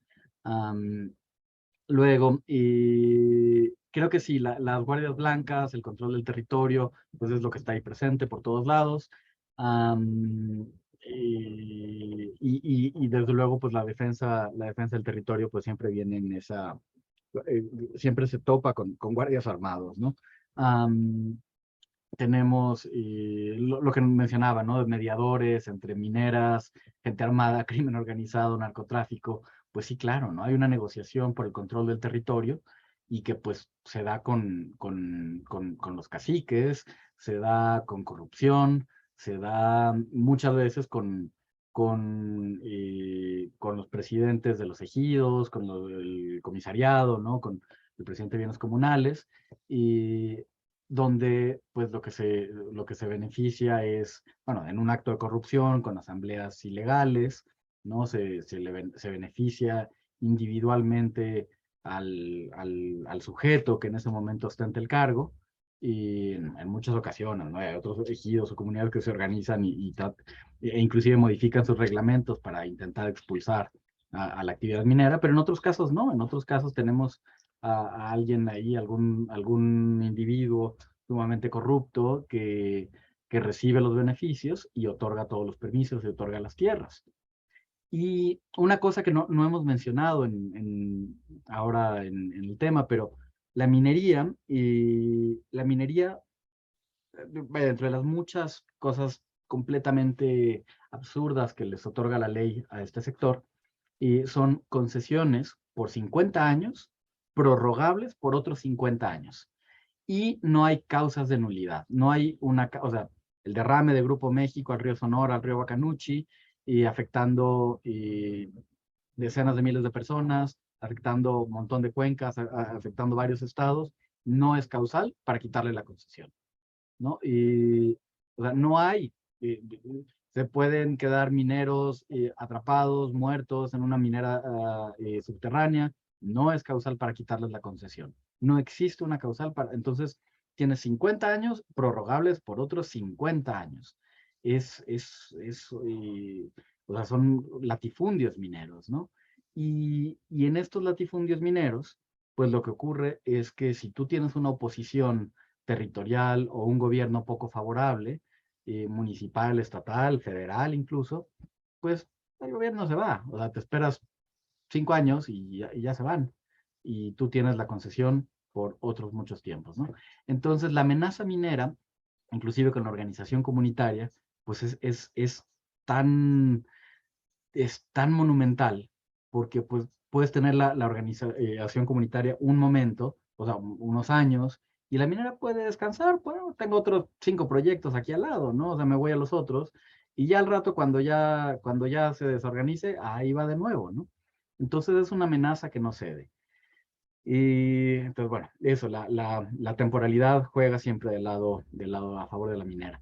Luego, creo que sí, las guardias blancas, el control del territorio, pues es lo que está ahí presente por todos lados. Y desde luego, pues la defensa del territorio, pues siempre viene en esa, siempre se topa con guardias armados, ¿no? Tenemos lo que mencionaba, ¿no? Mediadores entre mineras, gente armada, crimen organizado, narcotráfico. Pues sí, claro, ¿no? Hay una negociación por el control del territorio y que pues se da con los caciques, se da con corrupción, se da muchas veces con los presidentes de los ejidos, con el comisariado, ¿no? Con el presidente de bienes comunales, y donde pues lo que se beneficia es, bueno, en un acto de corrupción, con asambleas ilegales, ¿no? Se beneficia individualmente al sujeto que en ese momento ostenta el cargo, y en muchas ocasiones, ¿no? Hay otros ejidos o comunidades que se organizan e inclusive modifican sus reglamentos para intentar expulsar a la actividad minera, pero en otros casos no, en otros casos tenemos a alguien ahí, algún individuo sumamente corrupto que recibe los beneficios y otorga todos los permisos y otorga las tierras. Y una cosa que no hemos mencionado ahora en el tema, pero la minería, dentro de las muchas cosas completamente absurdas que les otorga la ley a este sector, son concesiones por 50 años, prorrogables por otros 50 años. Y no hay causas de nulidad. No hay o sea, el derrame de Grupo México al río Sonora, al río Bacanuchi, y afectando decenas de miles de personas, afectando un montón de cuencas, afectando varios estados, no es causal para quitarle la concesión, ¿no? O sea, no hay, se pueden quedar mineros atrapados, muertos en una minera subterránea, no es causal para quitarles la concesión. No existe una causal para, entonces tienes 50 años prorrogables por otros 50 años. O sea, son latifundios mineros, ¿no? Y en estos latifundios mineros, pues lo que ocurre es que si tú tienes una oposición territorial o un gobierno poco favorable, municipal, estatal, federal incluso, pues el gobierno se va. O sea, te esperas 5 años y ya se van. Y tú tienes la concesión por otros muchos tiempos, ¿no? Entonces, la amenaza minera, inclusive con la organización comunitaria, pues es tan monumental, porque pues puedes tener la organización comunitaria un momento, o sea, unos años, y la minera puede descansar. Bueno, tengo otros 5 proyectos aquí al lado, ¿no? O sea, me voy a los otros, y ya al rato cuando ya se desorganice, ahí va de nuevo, ¿no? Entonces es una amenaza que no cede. Y entonces, bueno, eso, la temporalidad juega siempre del lado a favor de la minera.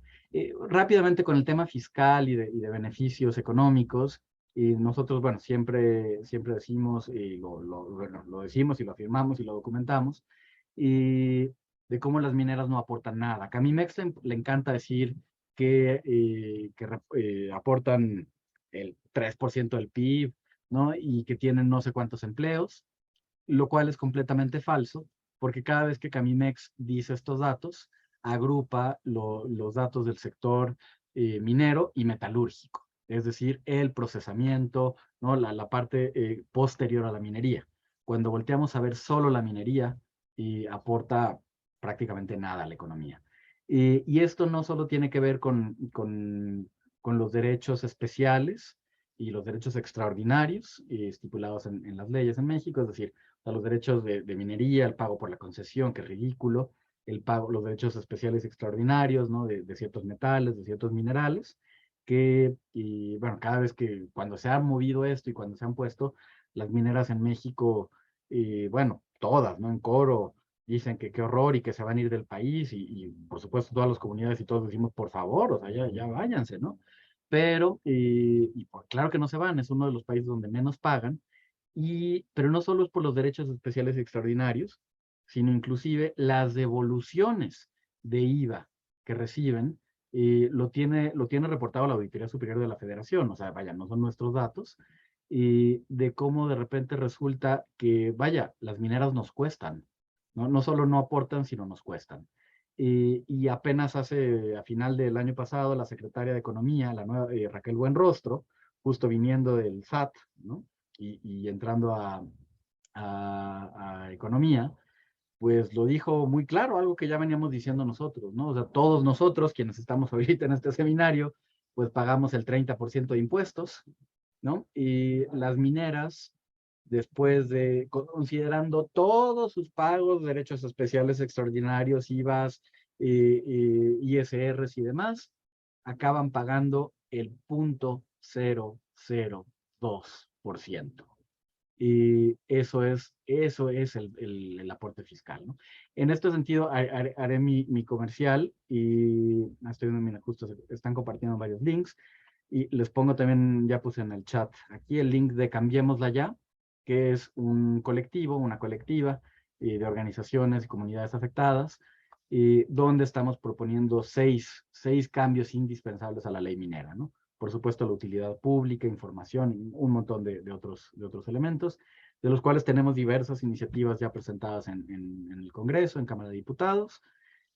Rápidamente con el tema fiscal y de beneficios económicos, Y nosotros, bueno, siempre decimos, y bueno, lo decimos y lo afirmamos y lo documentamos, y de cómo las mineras no aportan nada. A Camimex le encanta decir que aportan el 3% del PIB, ¿no? Y que tienen no sé cuántos empleos, lo cual es completamente falso, porque cada vez que Camimex dice estos datos, agrupa los datos del sector minero y metalúrgico, es decir, el procesamiento, ¿no? La parte posterior a la minería. Cuando volteamos a ver solo la minería, aporta prácticamente nada a la economía. Y esto no solo tiene que ver con los derechos especiales y los derechos extraordinarios estipulados en las leyes en México, es decir, a los derechos de minería, el pago por la concesión, que es ridículo, el pago, los derechos especiales y extraordinarios, ¿no? De ciertos metales, de ciertos minerales, y bueno, cada vez cuando se ha movido esto y cuando se han puesto, las mineras en México, bueno, todas, ¿no? En coro, dicen que qué horror y que se van a ir del país, y por supuesto todas las comunidades y todos decimos, por favor, o sea, ya váyanse, ¿no? Pero, pues, claro que no se van, es uno de los países donde menos pagan, pero no solo es por los derechos especiales y extraordinarios, sino inclusive las devoluciones de IVA que reciben, lo tiene reportado la Auditoría Superior de la Federación, o sea, vaya, no son nuestros datos, de cómo de repente resulta que, vaya, las mineras nos cuestan, ¿no? No solo no aportan, sino nos cuestan. Y apenas a final del año pasado, la secretaria de Economía, la nueva Raquel Buenrostro, justo viniendo del SAT, ¿no? Y entrando a economía, pues lo dijo muy claro, algo que ya veníamos diciendo nosotros, ¿no? O sea, todos nosotros, quienes estamos ahorita en este seminario, pues pagamos el 30% de impuestos, ¿no? Y las mineras, después de, considerando todos sus pagos, derechos especiales extraordinarios, IVAs, ISRs y demás, acaban pagando el 0.002%. Y eso es el aporte fiscal, ¿no? En este sentido, haré mi comercial y estoy viendo, mira, justo están compartiendo varios links y les pongo también, ya puse en el chat aquí el link de Cambiémosla Ya, que es un colectivo, una colectiva de organizaciones y comunidades afectadas, donde estamos proponiendo seis cambios indispensables a la ley minera, ¿no? Por supuesto, la utilidad pública, información, un montón de otros elementos, de los cuales tenemos diversas iniciativas ya presentadas en el Congreso, en Cámara de Diputados,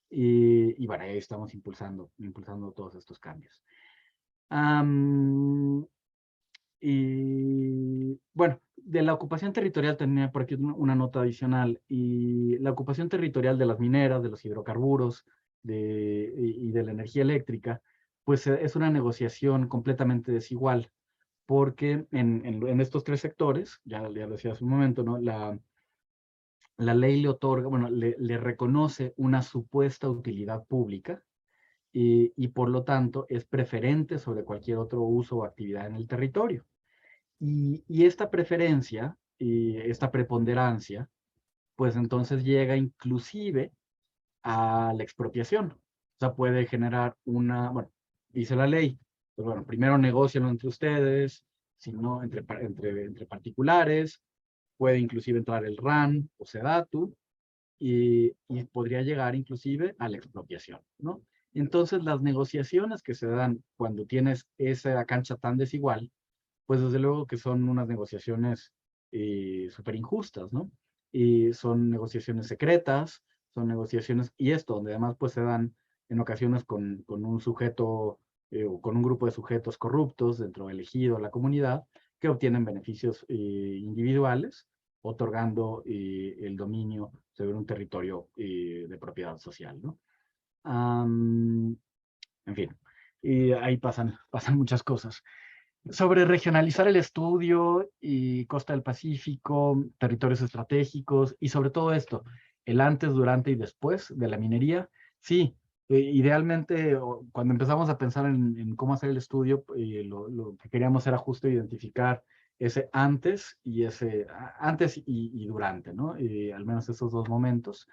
y bueno, ahí estamos impulsando todos estos cambios. Y bueno, de la ocupación territorial tenía por aquí una nota adicional, y la ocupación territorial de las mineras, de los hidrocarburos y de la energía eléctrica, pues es una negociación completamente desigual, porque en estos tres sectores, ya lo decía hace un momento, ¿no? La ley le otorga, bueno, le reconoce una supuesta utilidad pública, y por lo tanto es preferente sobre cualquier otro uso o actividad en el territorio. Y esta preferencia y esta preponderancia, pues entonces llega inclusive a la expropiación. O sea, puede generar bueno, dice la ley, pues bueno, primero negocienlo entre ustedes, si no, entre particulares, puede inclusive entrar el RAN o SEDATU, y podría llegar inclusive a la expropiación, ¿no? Entonces, las negociaciones que se dan cuando tienes esa cancha tan desigual, pues desde luego que son unas negociaciones súper injustas, ¿no? Y son negociaciones secretas, son negociaciones, y esto, donde además pues se dan en ocasiones con un sujeto o con un grupo de sujetos corruptos dentro del ejido, la comunidad, que obtienen beneficios individuales, otorgando el dominio sobre un territorio de propiedad social, ¿no? En fin, y ahí pasan muchas cosas. Sobre regionalizar el estudio y Costa del Pacífico, territorios estratégicos y sobre todo esto, el antes, durante y después de la minería. Sí, idealmente cuando empezamos a pensar en cómo hacer el estudio, lo que queríamos era justo identificar ese antes y antes y durante, ¿no? Al menos esos dos momentos.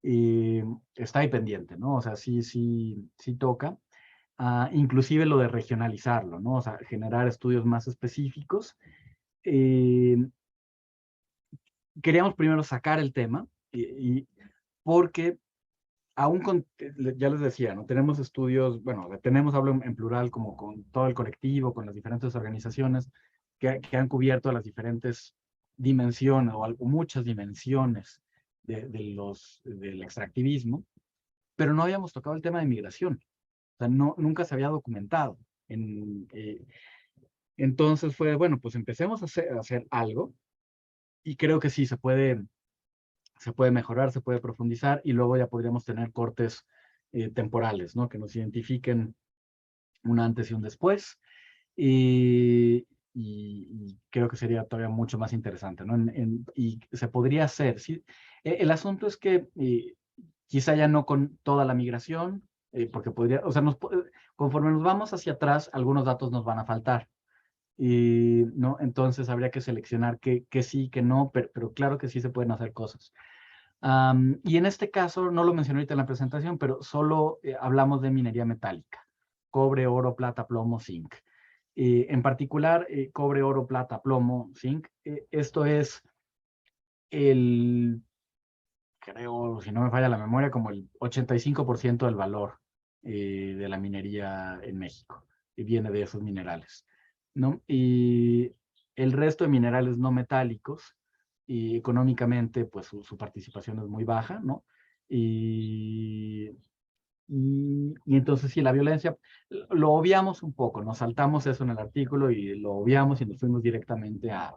Está ahí pendiente, ¿no? O sea, sí toca. inclusive lo de regionalizarlo, ¿no? O sea, generar estudios más específicos. Queríamos primero sacar el tema, porque aún ya les decía, ¿no? Tenemos estudios, bueno, hablo en plural, como con todo el colectivo, con las diferentes organizaciones que han cubierto las diferentes dimensiones o muchas dimensiones del extractivismo, pero no habíamos tocado el tema de migración. O sea, nunca se había documentado. Entonces fue, bueno, pues empecemos a hacer algo, y creo que sí, se puede mejorar, se puede profundizar, y luego ya podríamos tener cortes temporales, ¿no? Que nos identifiquen un antes y un después, y creo que sería todavía mucho más interesante, ¿no? Y se podría hacer, ¿sí? El asunto es que quizá ya no con toda la migración, porque podría, o sea, conforme nos vamos hacia atrás, algunos datos nos van a faltar. ¿No? Entonces habría que seleccionar qué sí, qué no, pero claro que sí se pueden hacer cosas. Y en este caso, no lo mencioné ahorita en la presentación, pero solo hablamos de minería metálica: cobre, oro, plata, plomo, zinc. En particular, cobre, oro, plata, plomo, zinc. Esto es creo, si no me falla la memoria, como el 85% del valor de la minería en México, y viene de esos minerales, ¿no? Y el resto de minerales no metálicos, y económicamente, pues su participación es muy baja, ¿no? Y entonces sí, la violencia, lo obviamos un poco, nos saltamos eso en el artículo y lo obviamos y nos fuimos directamente a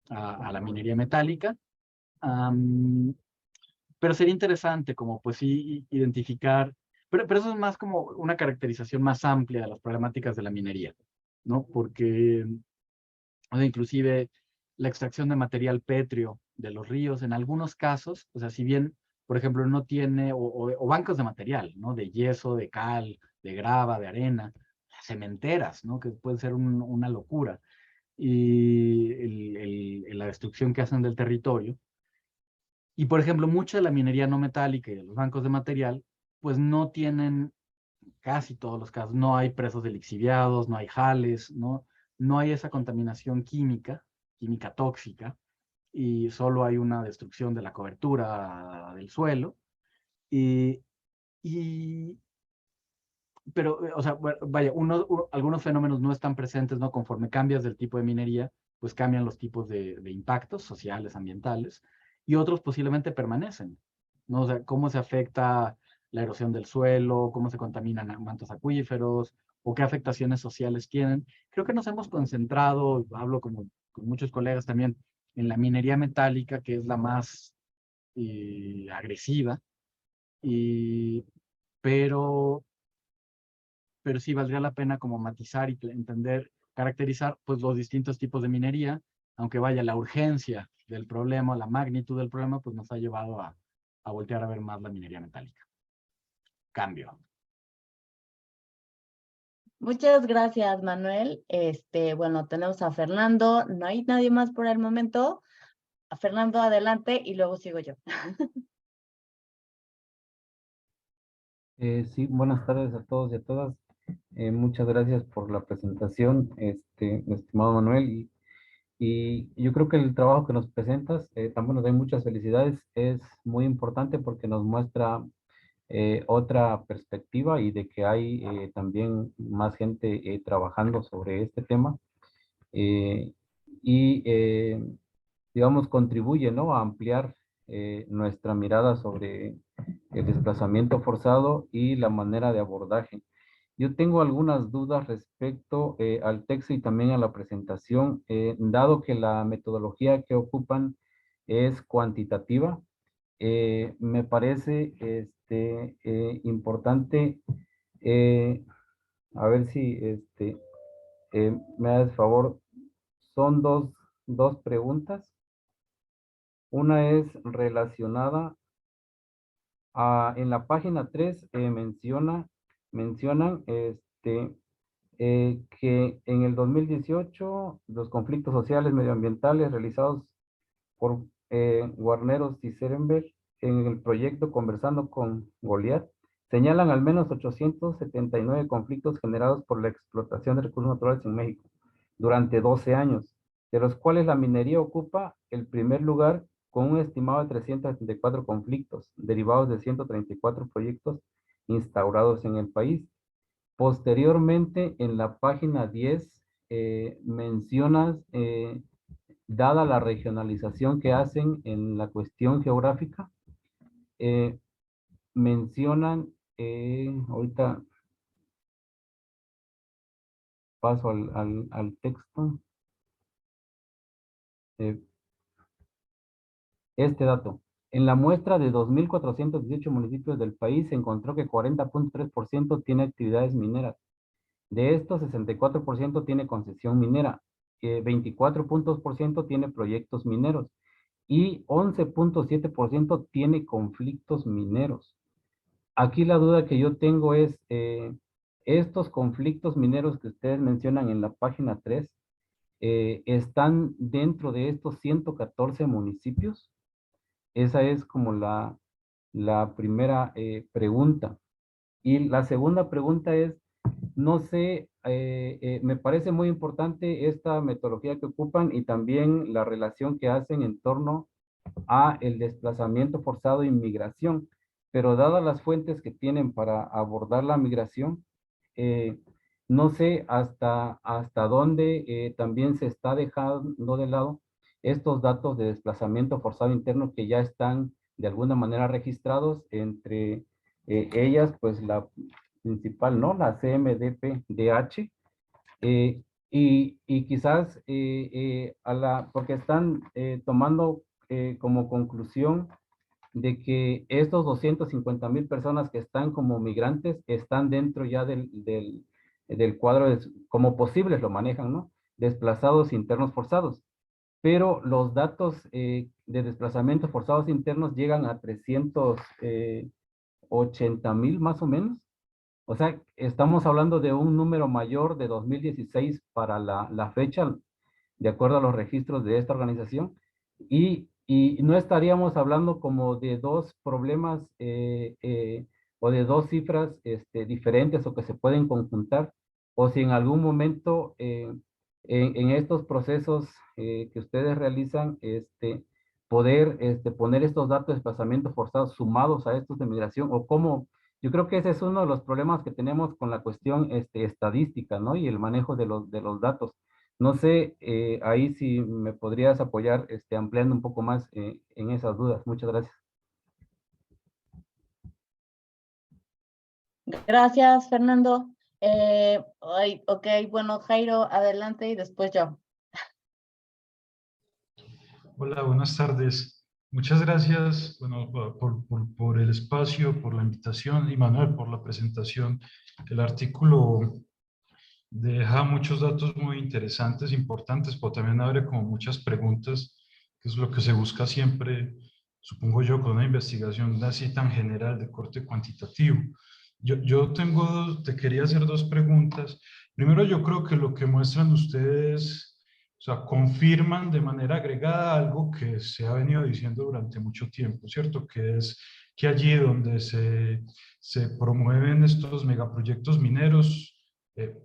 la minería metálica. Pero sería interesante como pues sí identificar, pero eso es más como una caracterización más amplia de las problemáticas de la minería, ¿no? Porque, o sea, inclusive la extracción de material pétreo de los ríos, en algunos casos, o sea, si bien, por ejemplo, no tiene, o bancos de material, ¿no? De yeso, de cal, de grava, de arena, cementeras, ¿no? Que puede ser una locura. Y la destrucción que hacen del territorio. Y, por ejemplo, mucha de la minería no metálica y de los bancos de material, pues no tienen, casi todos los casos, no hay presos de lixiviados, no hay jales, no hay esa contaminación química tóxica, y solo hay una destrucción de la cobertura del suelo. Y, y pero, o sea, vaya, algunos fenómenos no están presentes, ¿no? Conforme cambias del tipo de minería, pues cambian los tipos de impactos sociales, ambientales, y otros posiblemente permanecen, ¿no? O sea, cómo se afecta la erosión del suelo, cómo se contaminan mantos acuíferos, o qué afectaciones sociales tienen. Creo que nos hemos concentrado, hablo con muchos colegas también, en la minería metálica, que es la más agresiva, y, pero sí valdría la pena como matizar y entender, caracterizar pues los distintos tipos de minería, aunque vaya, la urgencia del problema, la magnitud del problema, pues nos ha llevado a voltear a ver más la minería metálica. Cambio. Muchas gracias, Manuel. Bueno, tenemos a Fernando. No hay nadie más por el momento. A Fernando, adelante, y luego sigo yo. Sí, buenas tardes a todos y a todas. Muchas gracias por la presentación, estimado Manuel. Y yo creo que el trabajo que nos presentas, también nos da muchas felicidades, es muy importante porque nos muestra otra perspectiva y de que hay también más gente trabajando sobre este tema. eh, y, digamos, contribuye, ¿no? A ampliar nuestra mirada sobre el desplazamiento forzado y la manera de abordaje. Yo tengo algunas dudas respecto al texto y también a la presentación, dado que la metodología que ocupan es cuantitativa. Me parece importante, a ver si me das favor, son dos preguntas. Una es relacionada en la página 3 mencionan que en el 2018 los conflictos sociales medioambientales realizados por Guarneros y Serenberg en el proyecto Conversando con Goliat señalan al menos 879 conflictos generados por la explotación de recursos naturales en México durante 12 años, de los cuales la minería ocupa el primer lugar con un estimado de 374 conflictos derivados de 134 proyectos instaurados en el país. Posteriormente, en la página 10, mencionas, dada la regionalización que hacen en la cuestión geográfica, mencionan, ahorita paso al texto, este dato. En la muestra de 2.418 municipios del país se encontró que 40.3% tiene actividades mineras. De estos, 64% tiene concesión minera, 24% tiene proyectos mineros y 11.7% tiene conflictos mineros. Aquí la duda que yo tengo es, estos conflictos mineros que ustedes mencionan en la página 3, ¿están dentro de estos 114 municipios? Esa es como la primera pregunta. Y la segunda pregunta es, no sé, me parece muy importante esta metodología que ocupan y también la relación que hacen en torno a el desplazamiento forzado e inmigración. Pero dadas las fuentes que tienen para abordar la migración, no sé hasta dónde también se está dejando de lado estos datos de desplazamiento forzado interno que ya están de alguna manera registrados entre ellas, pues la principal, ¿no? La CMDP-DH, y quizás porque están tomando como conclusión de que estos 250,000 personas que están como migrantes están dentro ya del cuadro, como posibles lo manejan, ¿no? Desplazados internos forzados. Pero los datos de desplazamientos forzados internos llegan a 380,000 más o menos. O sea, estamos hablando de un número mayor de 2016 para la fecha, de acuerdo a los registros de esta organización, y no estaríamos hablando como de dos problemas o de dos cifras diferentes o que se pueden conjuntar, o si en algún momento en estos procesos que ustedes realizan, poder poner estos datos de desplazamiento forzados sumados a estos de migración, o cómo. Yo creo que ese es uno de los problemas que tenemos con la cuestión estadística, ¿no? Y el manejo de los datos. No sé, ahí si me podrías apoyar ampliando un poco más en esas dudas. Muchas gracias. Gracias, Fernando. Ok, bueno, Jairo, adelante y después yo. Hola, buenas tardes. Muchas gracias, bueno, por el espacio, por la invitación y Manuel por la presentación. El artículo deja muchos datos muy interesantes, importantes, pero también abre como muchas preguntas, que es lo que se busca siempre, supongo yo, con una investigación así tan general de corte cuantitativo. Te quería hacer dos preguntas. Primero, yo creo que lo que muestran ustedes, o sea, confirman de manera agregada algo que se ha venido diciendo durante mucho tiempo, ¿cierto? Que es que allí donde se promueven estos megaproyectos mineros,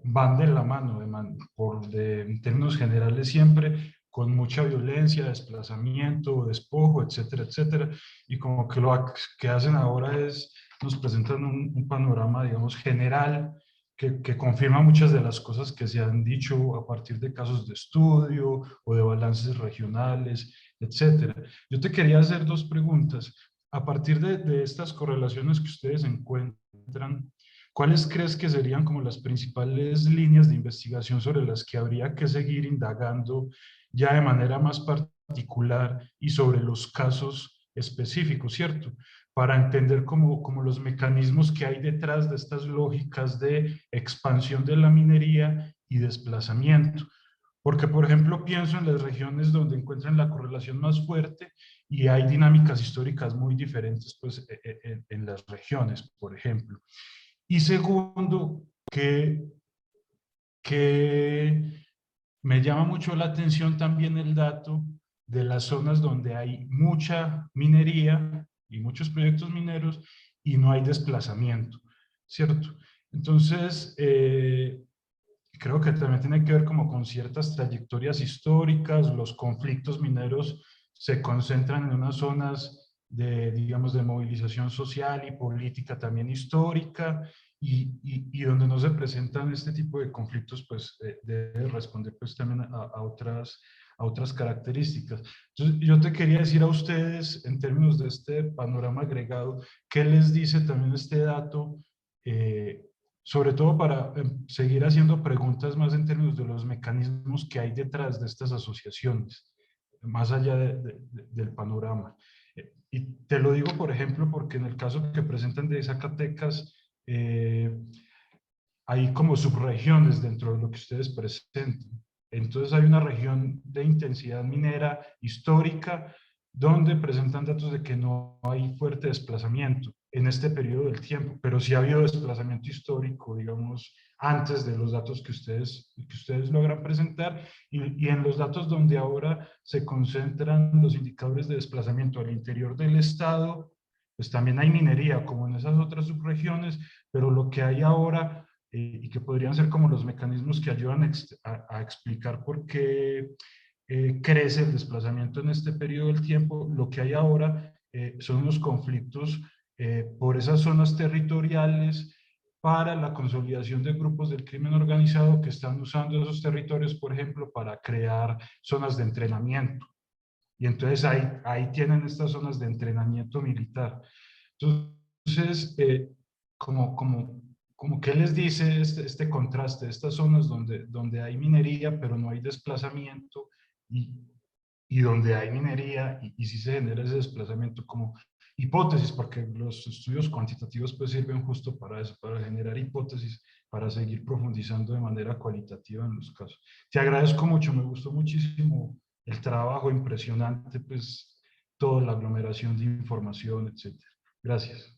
van de la mano, en términos generales siempre, con mucha violencia, desplazamiento, despojo, etcétera, etcétera. Y como que lo que hacen ahora es, nos presentan un panorama, digamos, general, que confirma muchas de las cosas que se han dicho a partir de casos de estudio o de balances regionales, etcétera. Yo te quería hacer dos preguntas. A partir de estas correlaciones que ustedes encuentran, ¿cuáles crees que serían como las principales líneas de investigación sobre las que habría que seguir indagando ya de manera más particular y sobre los casos específicos, ¿cierto? Para entender como los mecanismos que hay detrás de estas lógicas de expansión de la minería y desplazamiento. Porque, por ejemplo, pienso en las regiones donde encuentran la correlación más fuerte y hay dinámicas históricas muy diferentes pues, en las regiones, por ejemplo. Y segundo, que me llama mucho la atención también el dato de las zonas donde hay mucha minería y muchos proyectos mineros y no hay desplazamiento, ¿cierto? Entonces, creo que también tiene que ver como con ciertas trayectorias históricas. Los conflictos mineros se concentran en unas zonas de, digamos, de movilización social y política también histórica, y donde no se presentan este tipo de conflictos, pues debe responder pues también a otras características. Entonces, yo te quería decir a ustedes, en términos de este panorama agregado, ¿qué les dice también este dato? Sobre todo para seguir haciendo preguntas más en términos de los mecanismos que hay detrás de estas asociaciones, más allá del panorama. Y te lo digo, por ejemplo, porque en el caso que presentan de Zacatecas, hay como subregiones dentro de lo que ustedes presentan. Entonces hay una región de intensidad minera histórica donde presentan datos de que no hay fuerte desplazamiento en este periodo del tiempo, pero sí ha habido desplazamiento histórico, digamos, antes de los datos que ustedes logran presentar, y en los datos donde ahora se concentran los indicadores de desplazamiento al interior del estado, pues también hay minería, como en esas otras subregiones, pero lo que hay ahora, y que podrían ser como los mecanismos que ayudan a explicar por qué crece el desplazamiento en este periodo del tiempo, lo que hay ahora son unos conflictos por esas zonas territoriales para la consolidación de grupos del crimen organizado que están usando esos territorios, por ejemplo, para crear zonas de entrenamiento. Y entonces ahí tienen estas zonas de entrenamiento militar. Entonces, como ¿qué les dice este contraste? Estas zonas donde hay minería, pero no hay desplazamiento, y donde hay minería y sí se genera ese desplazamiento, como hipótesis, porque los estudios cuantitativos pues sirven justo para eso, para generar hipótesis, para seguir profundizando de manera cualitativa en los casos. Te agradezco mucho, me gustó muchísimo el trabajo, impresionante, pues toda la aglomeración de información, etcétera. Gracias.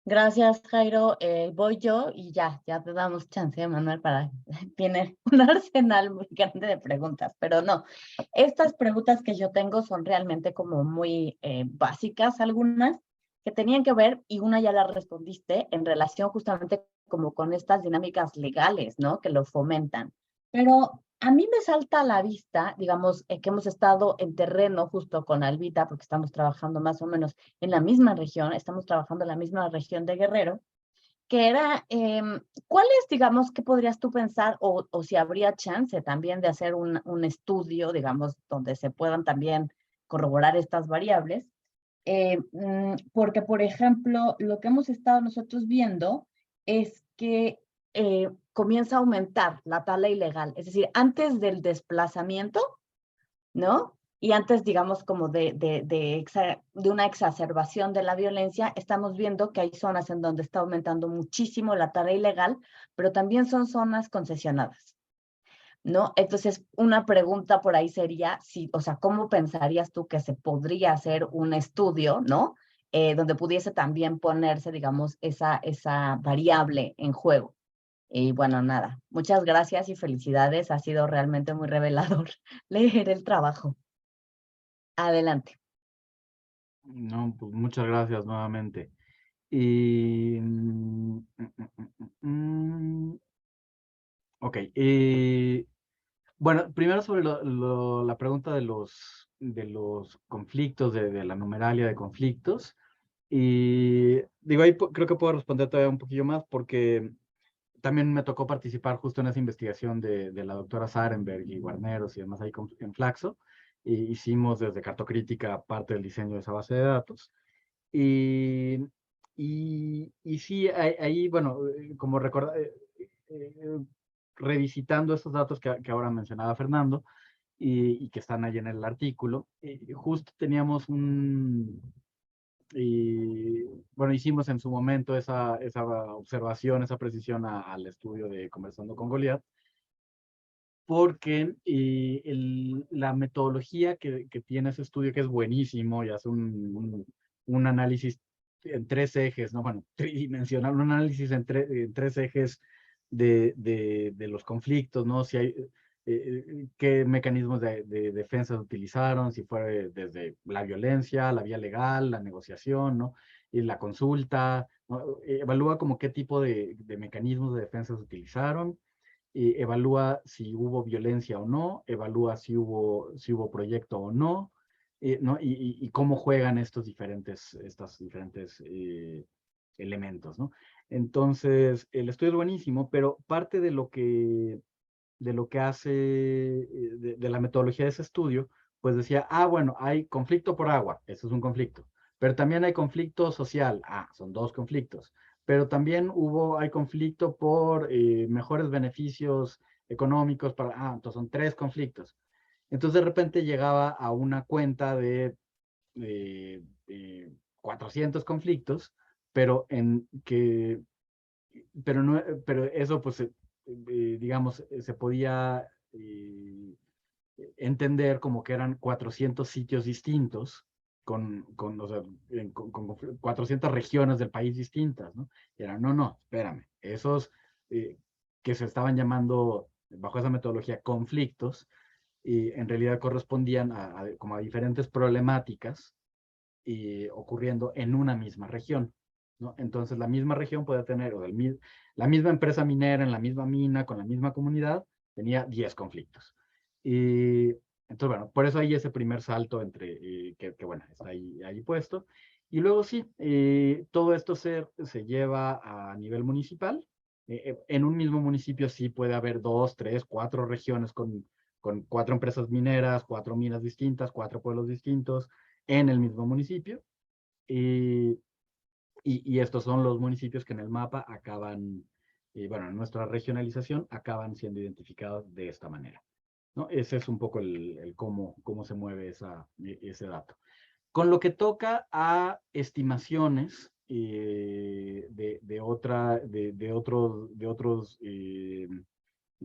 Gracias, Jairo. Voy yo y ya te damos chance, Manuel, para tiene un arsenal muy grande de preguntas, pero no. Estas preguntas que yo tengo son realmente como muy básicas, algunas que tenían que ver, y una ya la respondiste, en relación justamente como con estas dinámicas legales, ¿no? Que lo fomentan. Pero a mí me salta a la vista, digamos, que hemos estado en terreno justo con Albita, porque estamos trabajando más o menos en la misma región, estamos trabajando en la misma región de Guerrero, que era, ¿cuál es, digamos, qué podrías tú pensar, o si habría chance también de hacer un estudio, digamos, donde se puedan también corroborar estas variables? Porque, por ejemplo, lo que hemos estado nosotros viendo es que comienza a aumentar la tala ilegal, es decir, antes del desplazamiento, ¿no? Y antes, digamos, como de una exacerbación de la violencia, estamos viendo que hay zonas en donde está aumentando muchísimo la tala ilegal, pero también son zonas concesionadas, ¿no? Entonces, una pregunta por ahí sería, o sea, ¿cómo pensarías tú que se podría hacer un estudio, ¿no? Donde pudiese también ponerse, digamos, esa variable en juego. Y bueno, nada, muchas gracias y felicidades. Ha sido realmente muy revelador leer el trabajo. Adelante. No, pues muchas gracias nuevamente. Y, ok. Bueno, primero sobre la pregunta de los conflictos, de la numeralia de conflictos. Y digo, ahí creo que puedo responder todavía un poquillo más porque también me tocó participar justo en esa investigación de la doctora Sarenberg y Guarneros y demás ahí en Flaxo. Y hicimos desde Cartocrítica parte del diseño de esa base de datos. Y sí, ahí, bueno, como recordar, revisitando estos datos que ahora mencionaba Fernando y que están ahí en el artículo, justo teníamos bueno, hicimos en su momento esa observación, esa precisión al estudio de Conversando con Goliat, porque la metodología que tiene ese estudio, que es buenísimo y hace un análisis en 3 ejes, ¿no? Bueno, tridimensional, un análisis en 3 ejes de los conflictos, ¿no? Si hay, qué mecanismos de defensa utilizaron, si fue desde la violencia, la vía legal, la negociación, ¿no? y la consulta, ¿no? Evalúa como qué tipo de mecanismos de defensa se utilizaron, evalúa si hubo violencia o no, evalúa si hubo proyecto o no, ¿no? Y cómo juegan estos diferentes elementos, ¿no? Entonces, el estudio es buenísimo, pero parte de lo que hace, de la metodología de ese estudio, pues decía, bueno, hay conflicto por agua, eso es un conflicto, pero también hay conflicto social, son 2 conflictos, pero también hay conflicto por mejores beneficios económicos, entonces son 3 conflictos. Entonces de repente llegaba a una cuenta de 400 conflictos, pero pero eso pues digamos, se podía entender como que eran 400 sitios distintos o sea, con 400 regiones del país distintas, ¿no? Y era, no, espérame, esos que se estaban llamando bajo esa metodología conflictos, en realidad correspondían como a diferentes problemáticas ocurriendo en una misma región, ¿no? Entonces la misma región puede tener, la misma empresa minera en la misma mina, con la misma comunidad, tenía 10 conflictos. Y entonces, bueno, por eso hay ese primer salto entre, que bueno, está ahí puesto. Y luego sí, todo esto se lleva a nivel municipal. En un mismo municipio sí puede haber 2, 3, 4 regiones con 4 empresas mineras, 4 minas distintas, 4 pueblos distintos en el mismo municipio. Y estos son los municipios que en el mapa acaban, bueno, en nuestra regionalización acaban siendo identificados de esta manera, ¿no? Ese es un poco el cómo se mueve ese dato. Con lo que toca a estimaciones de otros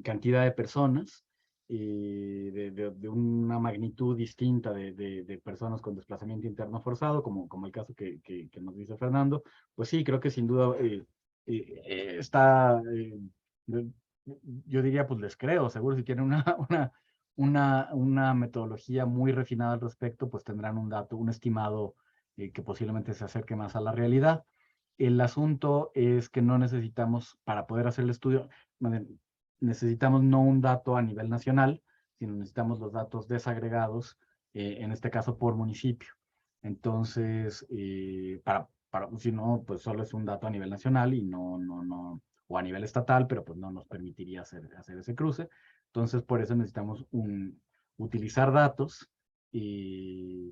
cantidad de personas, de una magnitud distinta de personas con desplazamiento interno forzado, como el caso que nos dice Fernando, pues sí, creo que sin duda está, yo diría, pues les creo, seguro si tienen una metodología muy refinada al respecto, pues tendrán un estimado que posiblemente se acerque más a la realidad. El asunto es que no necesitamos, para poder hacer el estudio, necesitamos no un dato a nivel nacional, sino necesitamos los datos desagregados, en este caso por municipio. Entonces, si no, pues solo es un dato a nivel nacional y o a nivel estatal, pero pues no nos permitiría hacer ese cruce. Entonces, por eso necesitamos utilizar datos que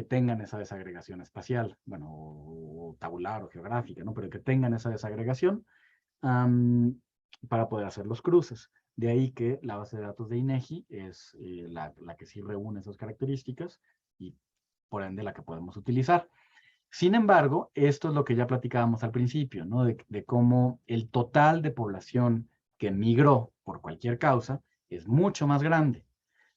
tengan esa desagregación espacial, bueno, o tabular o geográfica, ¿no? Pero que tengan esa desagregación para poder hacer los cruces. De ahí que la base de datos de INEGI es la que sí reúne esas características y por ende la que podemos utilizar. Sin embargo, esto es lo que ya platicábamos al principio, ¿no? De cómo el total de población que migró por cualquier causa es mucho más grande.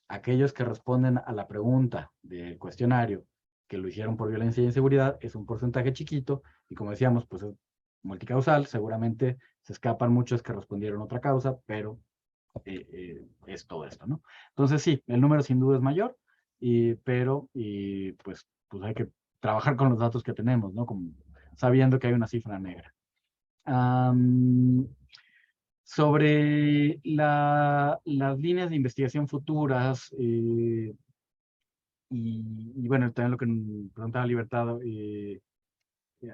Aquellos que responden a la pregunta del cuestionario que lo hicieron por violencia e inseguridad es un porcentaje chiquito y como decíamos, pues es multicausal, seguramente se escapan muchos que respondieron otra causa, pero es todo esto, ¿no? Entonces sí, el número sin duda es mayor, pero pues hay que trabajar con los datos que tenemos, ¿no? Como, sabiendo que hay una cifra negra. Sobre las líneas de investigación futuras, y bueno, también lo que preguntaba Libertad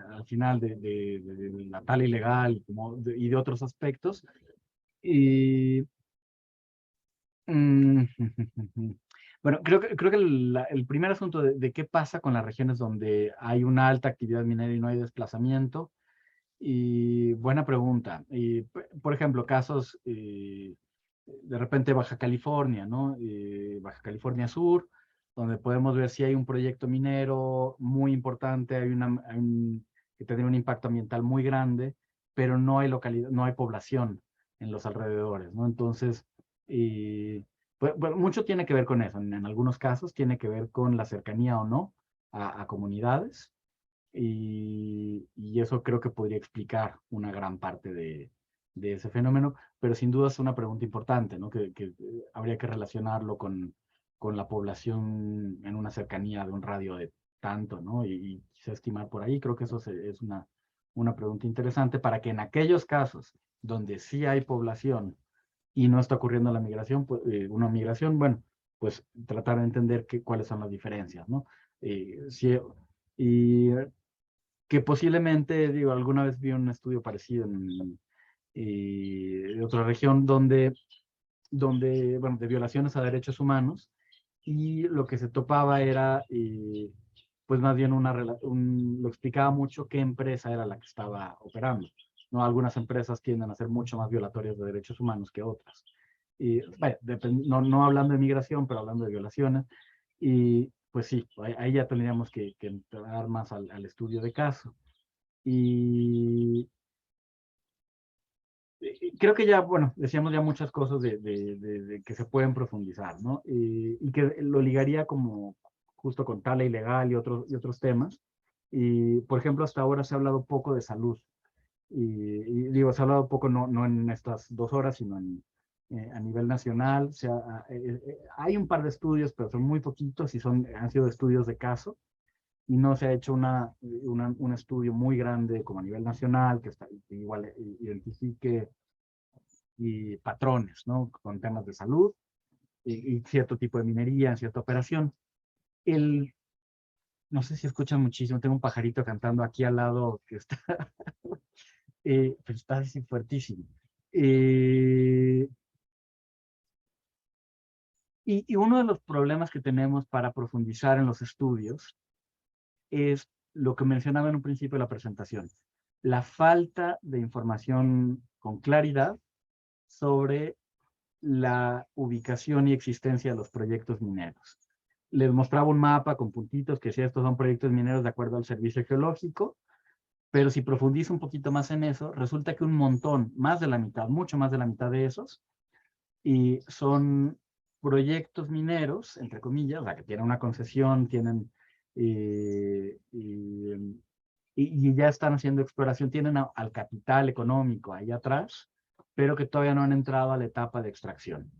al final de la tala ilegal y de otros aspectos. Bueno, creo que el primer asunto de qué pasa con las regiones donde hay una alta actividad minera y no hay desplazamiento. Y buena pregunta. Por ejemplo, casos de repente Baja California, ¿no? Baja California Sur, donde podemos ver si hay un proyecto minero muy importante, que tendría un impacto ambiental muy grande, pero no hay no hay población en los alrededores, ¿no? Entonces, mucho tiene que ver con eso. En algunos casos tiene que ver con la cercanía o no a comunidades. Y eso creo que podría explicar una gran parte de ese fenómeno, pero sin duda es una pregunta importante, ¿no? Que habría que relacionarlo con la población en una cercanía de un radio de tanto, ¿no? Y quise estimar por ahí, creo que eso es una pregunta interesante para que en aquellos casos donde sí hay población y no está ocurriendo la migración, pues, una migración, bueno, pues tratar de entender cuáles son las diferencias, ¿no? Y que posiblemente, digo, alguna vez vi un estudio parecido en otra región donde, bueno, de violaciones a derechos humanos, y lo que se topaba era, pues más bien lo explicaba mucho qué empresa era la que estaba operando, ¿no? Algunas empresas tienden a ser mucho más violatorias de derechos humanos que otras. Y, vaya, no hablando de migración, pero hablando de violaciones, y pues sí, ahí ya tendríamos que entrar más al estudio de caso. Y creo que ya, bueno, decíamos ya muchas cosas de que se pueden profundizar, ¿no? Y que lo ligaría como justo con tala ilegal y otros temas. Y, por ejemplo, hasta ahora se ha hablado poco de salud. Y digo, se ha hablado poco no en estas 2 horas, sino a nivel nacional. O sea, hay un par de estudios, pero son muy poquitos y han sido estudios de caso. Y no se ha hecho un estudio muy grande como a nivel nacional que igual identifique patrones, ¿no? Con temas de salud y cierto tipo de minería en cierta operación. No sé si escuchan muchísimo, tengo un pajarito cantando aquí al lado que está, pero está así fuertísimo. Y uno de los problemas que tenemos para profundizar en los estudios es lo que mencionaba en un principio de la presentación, la falta de información con claridad sobre la ubicación y existencia de los proyectos mineros. Les mostraba un mapa con puntitos que decía estos son proyectos mineros de acuerdo al servicio geológico, pero si profundizo un poquito más en eso, resulta que un montón, más de la mitad, mucho más de la mitad de esos, y son proyectos mineros, entre comillas, o sea, que tienen una concesión, tienen y ya están haciendo exploración, tienen al capital económico ahí atrás, pero que todavía no han entrado a la etapa de extracción.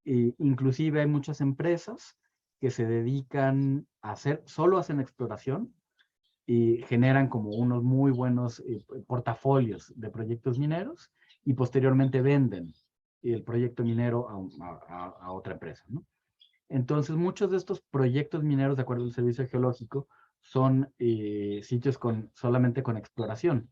Inclusive hay muchas empresas que se dedican a solo hacen exploración y generan como unos muy buenos portafolios de proyectos mineros y posteriormente venden el proyecto minero a otra empresa, ¿no? Entonces, muchos de estos proyectos mineros, de acuerdo al Servicio Geológico, son sitios solamente con exploración.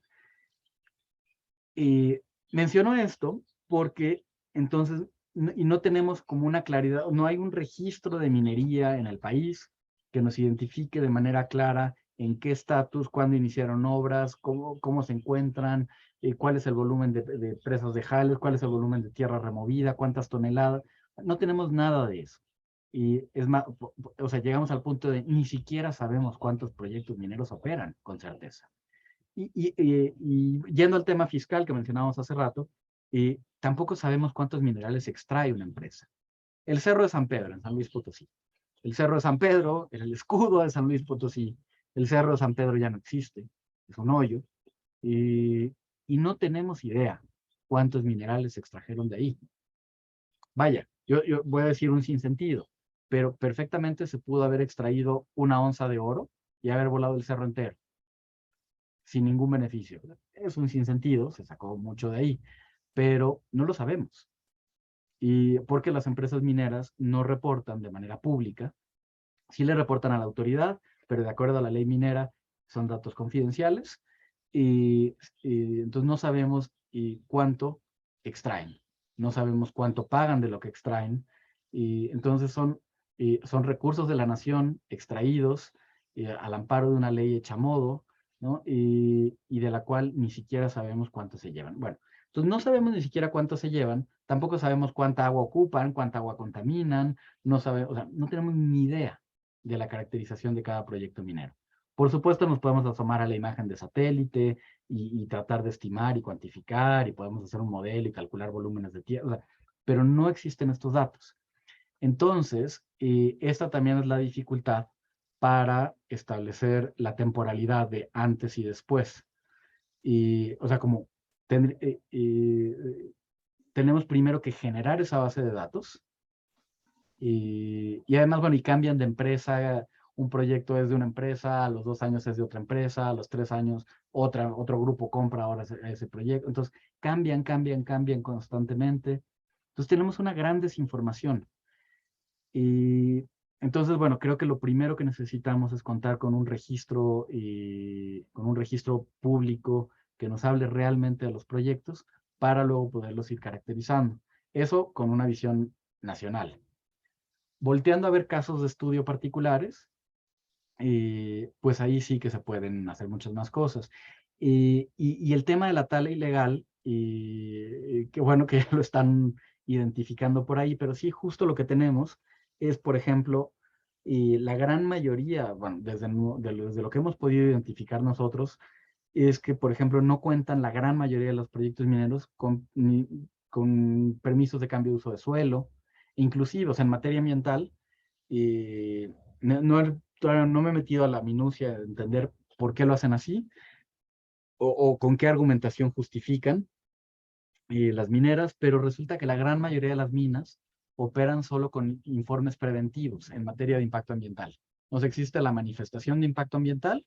Y menciono esto porque entonces, no tenemos como una claridad, no hay un registro de minería en el país que nos identifique de manera clara en qué estatus, cuándo iniciaron obras, cómo se encuentran, cuál es el volumen de presas de jales, cuál es el volumen de tierra removida, cuántas toneladas. No tenemos nada de eso. Y es más, o sea, llegamos al punto de ni siquiera sabemos cuántos proyectos mineros operan con certeza. Y yendo al tema fiscal que mencionábamos hace rato, tampoco sabemos cuántos minerales extrae una empresa. El Cerro de San Pedro, en San Luis Potosí. El Cerro de San Pedro es el escudo de San Luis Potosí. El Cerro de San Pedro ya no existe, es un hoyo. Y no tenemos idea cuántos minerales se extrajeron de ahí. Vaya, yo voy a decir un sinsentido, pero perfectamente se pudo haber extraído 1 onza de oro y haber volado el cerro entero sin ningún beneficio. Es un sinsentido, se sacó mucho de ahí, pero no lo sabemos. Y porque las empresas mineras no reportan de manera pública, sí le reportan a la autoridad, pero de acuerdo a la ley minera son datos confidenciales y entonces no sabemos cuánto extraen, no sabemos cuánto pagan de lo que extraen y entonces son recursos de la nación extraídos al amparo de una ley hecha a modo, ¿no? Y de la cual ni siquiera sabemos cuánto se llevan. Bueno, entonces no sabemos ni siquiera cuánto se llevan, tampoco sabemos cuánta agua ocupan, cuánta agua contaminan, no sabemos, o sea, no tenemos ni idea de la caracterización de cada proyecto minero. Por supuesto, nos podemos asomar a la imagen de satélite y tratar de estimar y cuantificar y podemos hacer un modelo y calcular volúmenes de tierra, o sea, pero no existen estos datos. Entonces, esta también es la dificultad para establecer la temporalidad de antes y después. O sea, como tenemos primero que generar esa base de datos y además, bueno, y cambian de empresa un proyecto es de una empresa, a los 2 años es de otra empresa, a los 3 años otro grupo compra ahora ese proyecto. Entonces, cambian constantemente. Entonces, tenemos una gran desinformación. Y entonces, bueno, creo que lo primero que necesitamos es contar con un registro público que nos hable realmente de los proyectos para luego poderlos ir caracterizando. Eso con una visión nacional. Volteando a ver casos de estudio particulares, pues ahí sí que se pueden hacer muchas más cosas. Y el tema de la tala ilegal, que bueno que ya lo están identificando por ahí, pero sí justo lo que tenemos es, por ejemplo, la gran mayoría, bueno, desde lo que hemos podido identificar nosotros, es que, por ejemplo, no cuentan la gran mayoría de los proyectos mineros con permisos de cambio de uso de suelo, inclusive, o sea, en materia ambiental, todavía no me he metido a la minucia de entender por qué lo hacen así, o con qué argumentación justifican las mineras, pero resulta que la gran mayoría de las minas operan solo con informes preventivos en materia de impacto ambiental. Nos existe la manifestación de impacto ambiental,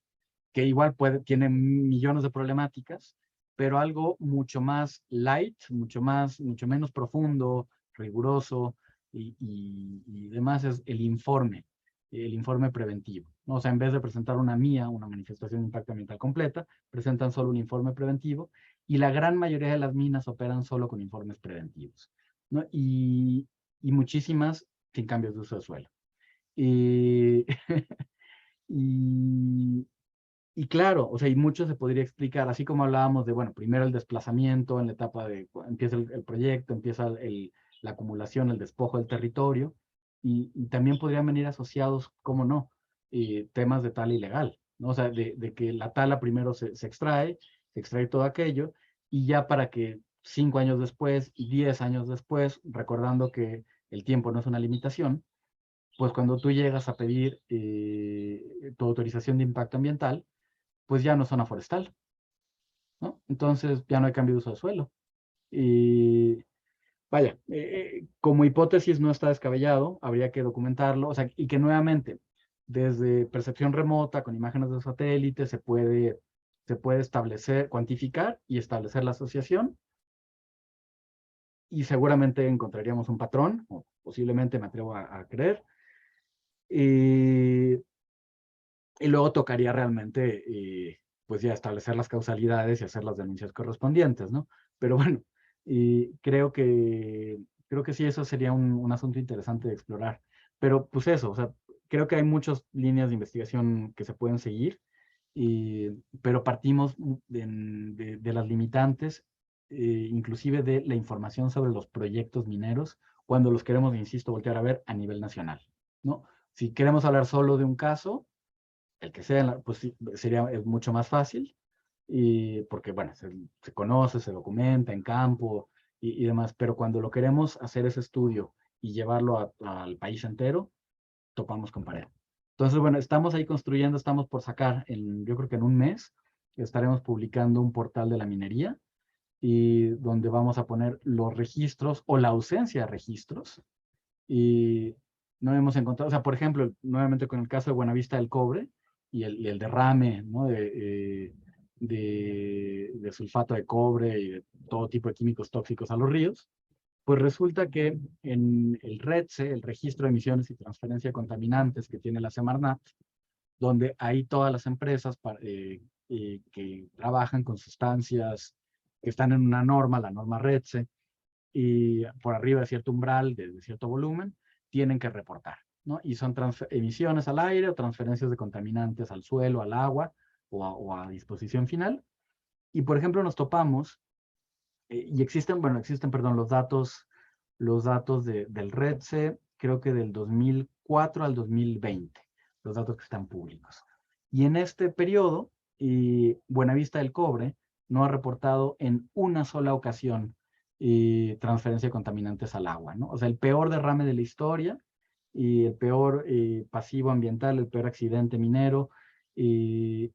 que igual tiene millones de problemáticas, pero algo mucho más light, mucho menos profundo, riguroso y demás es el informe preventivo, ¿no? O sea, en vez de presentar una manifestación de impacto ambiental completa, presentan solo un informe preventivo y la gran mayoría de las minas operan solo con informes preventivos, ¿no? Y muchísimas sin cambios de uso de suelo. Y, y claro, o sea, y mucho se podría explicar, así como hablábamos de, bueno, primero el desplazamiento en la etapa de, empieza el proyecto, empieza la acumulación, el despojo del territorio, y también podrían venir asociados, cómo no, temas de tala ilegal, ¿no? O sea, de que la tala primero se extrae todo aquello, y ya para que 5 años después, 10 años después, recordando que el tiempo no es una limitación, pues cuando tú llegas a pedir tu autorización de impacto ambiental, pues ya no es zona forestal, ¿no? Entonces ya no hay cambio de uso de suelo. Y vaya, como hipótesis no está descabellado, habría que documentarlo, o sea, y que nuevamente, desde percepción remota, con imágenes de satélite, se puede establecer, cuantificar y establecer la asociación, y seguramente encontraríamos un patrón, o posiblemente me atrevo a creer, y luego tocaría realmente, pues ya establecer las causalidades y hacer las denuncias correspondientes, ¿no? Pero bueno, creo que sí, eso sería un asunto interesante de explorar. Pero pues eso, o sea, creo que hay muchas líneas de investigación que se pueden seguir, pero partimos de las limitantes, inclusive de la información sobre los proyectos mineros, cuando los queremos, insisto, voltear a ver a nivel nacional, ¿no? Si queremos hablar solo de un caso, el que sea, pues sí, es mucho más fácil, porque, bueno, se conoce, se documenta en campo y demás, pero cuando lo queremos hacer ese estudio y llevarlo al país entero, topamos con pared. Entonces, bueno, estamos ahí construyendo, estamos por sacar, yo creo que en un mes, estaremos publicando un portal de la minería, y donde vamos a poner los registros o la ausencia de registros, y no hemos encontrado, o sea, por ejemplo, nuevamente con el caso de Buenavista del Cobre y el derrame, ¿no? de sulfato de cobre y de todo tipo de químicos tóxicos a los ríos, pues resulta que en el RETSE, el Registro de Emisiones y Transferencia de Contaminantes que tiene la Semarnat, donde hay todas las empresas que trabajan con sustancias que están en una norma, la norma RETSE, y por arriba de cierto umbral, de cierto volumen, tienen que reportar, ¿no? Y son emisiones al aire o transferencias de contaminantes al suelo, al agua o a disposición final. Y por ejemplo nos topamos, y existen, perdón, los datos del RETSE, creo que del 2004 al 2020, los datos que están públicos. Y en este periodo, Buenavista del Cobre no ha reportado en una sola ocasión transferencia de contaminantes al agua, ¿no? O sea, el peor derrame de la historia y el peor pasivo ambiental, el peor accidente minero, y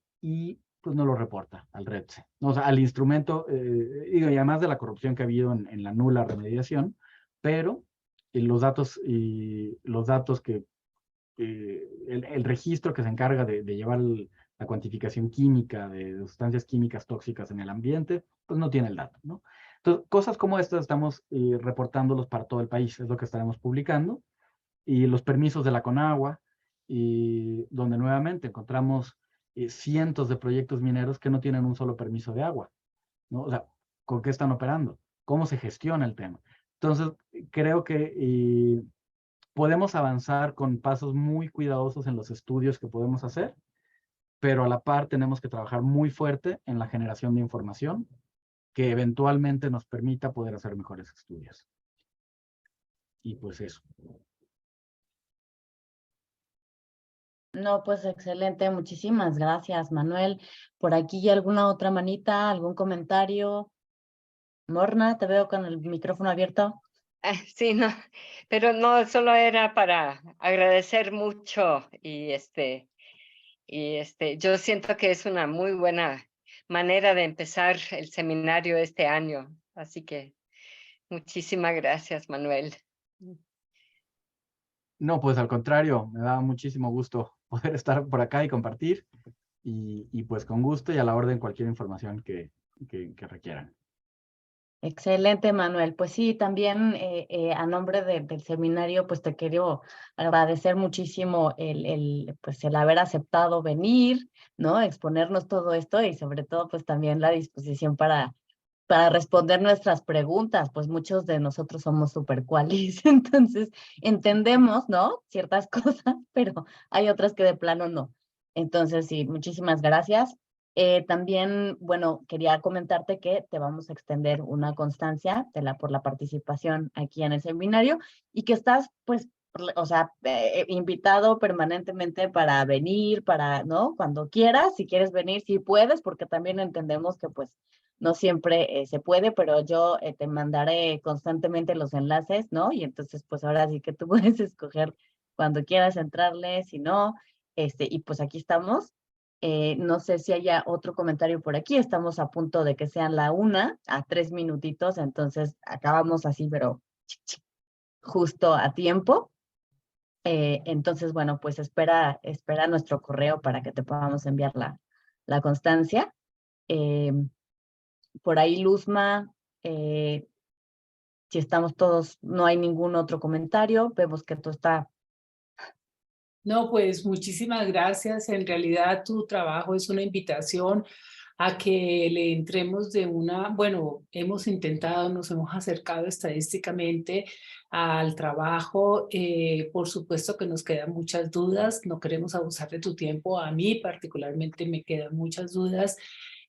pues no lo reporta al RETSE, ¿no? O sea, al instrumento, y además de la corrupción que ha habido en la nula remediación, pero los datos que el registro que se encarga de llevar la cuantificación química de sustancias químicas tóxicas en el ambiente, pues no tiene el dato, ¿no? Entonces, cosas como estas estamos reportándolos para todo el país, es lo que estaremos publicando, y los permisos de la Conagua, y donde nuevamente encontramos cientos de proyectos mineros que no tienen un solo permiso de agua, ¿no? O sea, ¿con qué están operando? ¿Cómo se gestiona el tema? Entonces, creo que podemos avanzar con pasos muy cuidadosos en los estudios que podemos hacer, pero a la par tenemos que trabajar muy fuerte en la generación de información que eventualmente nos permita poder hacer mejores estudios. Y pues eso. No, pues excelente, muchísimas gracias, Manuel. Por aquí, ¿alguna otra manita, algún comentario? Morna, te veo con el micrófono abierto. Sí, no, pero no, solo era para agradecer mucho y yo siento que es una muy buena manera de empezar el seminario este año. Así que muchísimas gracias, Manuel. No, pues al contrario, me da muchísimo gusto poder estar por acá y compartir. Y pues con gusto y a la orden cualquier información que requieran. Excelente, Manuel. Pues sí, también a nombre del seminario, pues te quiero agradecer muchísimo pues el haber aceptado venir, ¿no? Exponernos todo esto y sobre todo, pues también la disposición para responder nuestras preguntas, pues muchos de nosotros somos super cualis, entonces entendemos, ¿no? Ciertas cosas, pero hay otras que de plano no. Entonces, sí, muchísimas gracias. También, bueno, quería comentarte que te vamos a extender una constancia por la participación aquí en el seminario y que estás, pues, o sea, invitado permanentemente para venir, ¿no? Cuando quieras, si quieres venir, si puedes, porque también entendemos que, pues, no siempre se puede, pero yo te mandaré constantemente los enlaces, ¿no? Y entonces, pues, ahora sí que tú puedes escoger cuando quieras entrarle, si no, y pues aquí estamos. No sé si haya otro comentario por aquí. Estamos a punto de que sean la 1, a 3 minutitos, entonces acabamos así, pero justo a tiempo. Entonces, bueno, pues espera nuestro correo para que te podamos enviar la constancia. Por ahí, Luzma, si estamos todos, no hay ningún otro comentario, vemos que todo está. No, pues muchísimas gracias. En realidad tu trabajo es una invitación a que le entremos bueno, hemos intentado, nos hemos acercado estadísticamente al trabajo. Por supuesto que nos quedan muchas dudas, no queremos abusar de tu tiempo. A mí particularmente me quedan muchas dudas.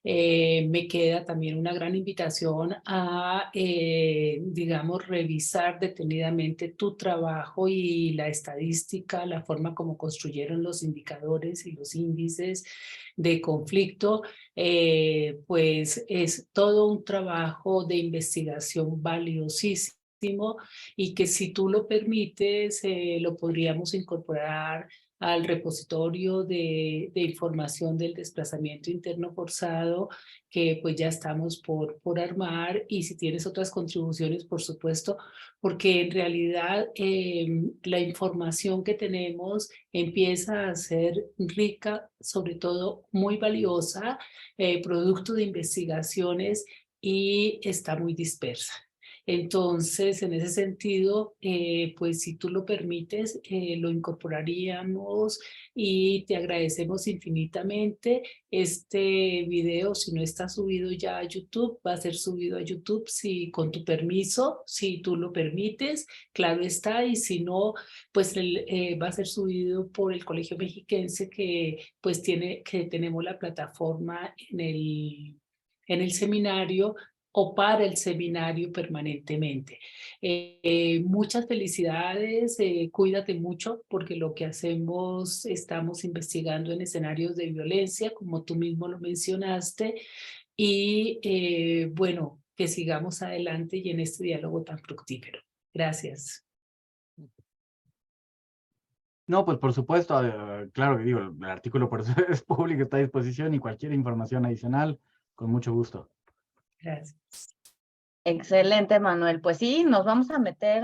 Me queda también una gran invitación a, digamos, revisar detenidamente tu trabajo y la estadística, la forma como construyeron los indicadores y los índices de conflicto. Pues es todo un trabajo de investigación valiosísimo y que si tú lo permites, lo podríamos incorporar al repositorio de información del desplazamiento interno forzado que pues ya estamos por armar, y si tienes otras contribuciones, por supuesto, porque en realidad la información que tenemos empieza a ser rica, sobre todo muy valiosa, producto de investigaciones, y está muy dispersa. Entonces, en ese sentido, pues si tú lo permites, lo incorporaríamos y te agradecemos infinitamente. Este video, si no está subido ya a YouTube, va a ser subido a YouTube si con tu permiso, si tú lo permites, claro está, y si no, pues va a ser subido por el Colegio Mexiquense que pues tenemos la plataforma en el seminario, o para el seminario permanentemente. Muchas felicidades, cuídate mucho, porque lo que hacemos, estamos investigando en escenarios de violencia, como tú mismo lo mencionaste, y bueno, que sigamos adelante y en este diálogo tan fructífero. Gracias. No, pues por supuesto, claro que digo, el artículo por eso es público, está a disposición, y cualquier información adicional, con mucho gusto. Gracias. Excelente, Manuel. Pues sí, nos vamos a meter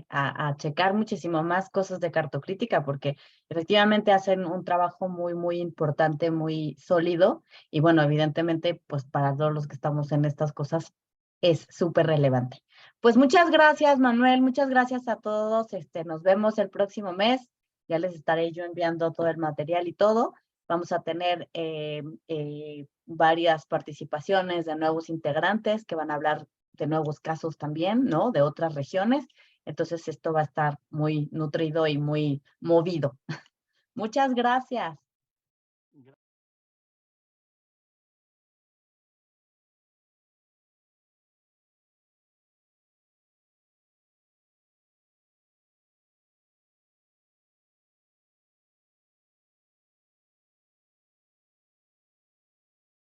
a checar muchísimo más cosas de cartocrítica porque efectivamente hacen un trabajo muy, muy importante, muy sólido y bueno, evidentemente, pues para todos los que estamos en estas cosas es súper relevante. Pues muchas gracias, Manuel. Muchas gracias a todos. Nos vemos el próximo mes. Ya les estaré yo enviando todo el material y todo. Vamos a tener varias participaciones de nuevos integrantes que van a hablar de nuevos casos también, ¿no? De otras regiones. Entonces esto va a estar muy nutrido y muy movido. Muchas gracias.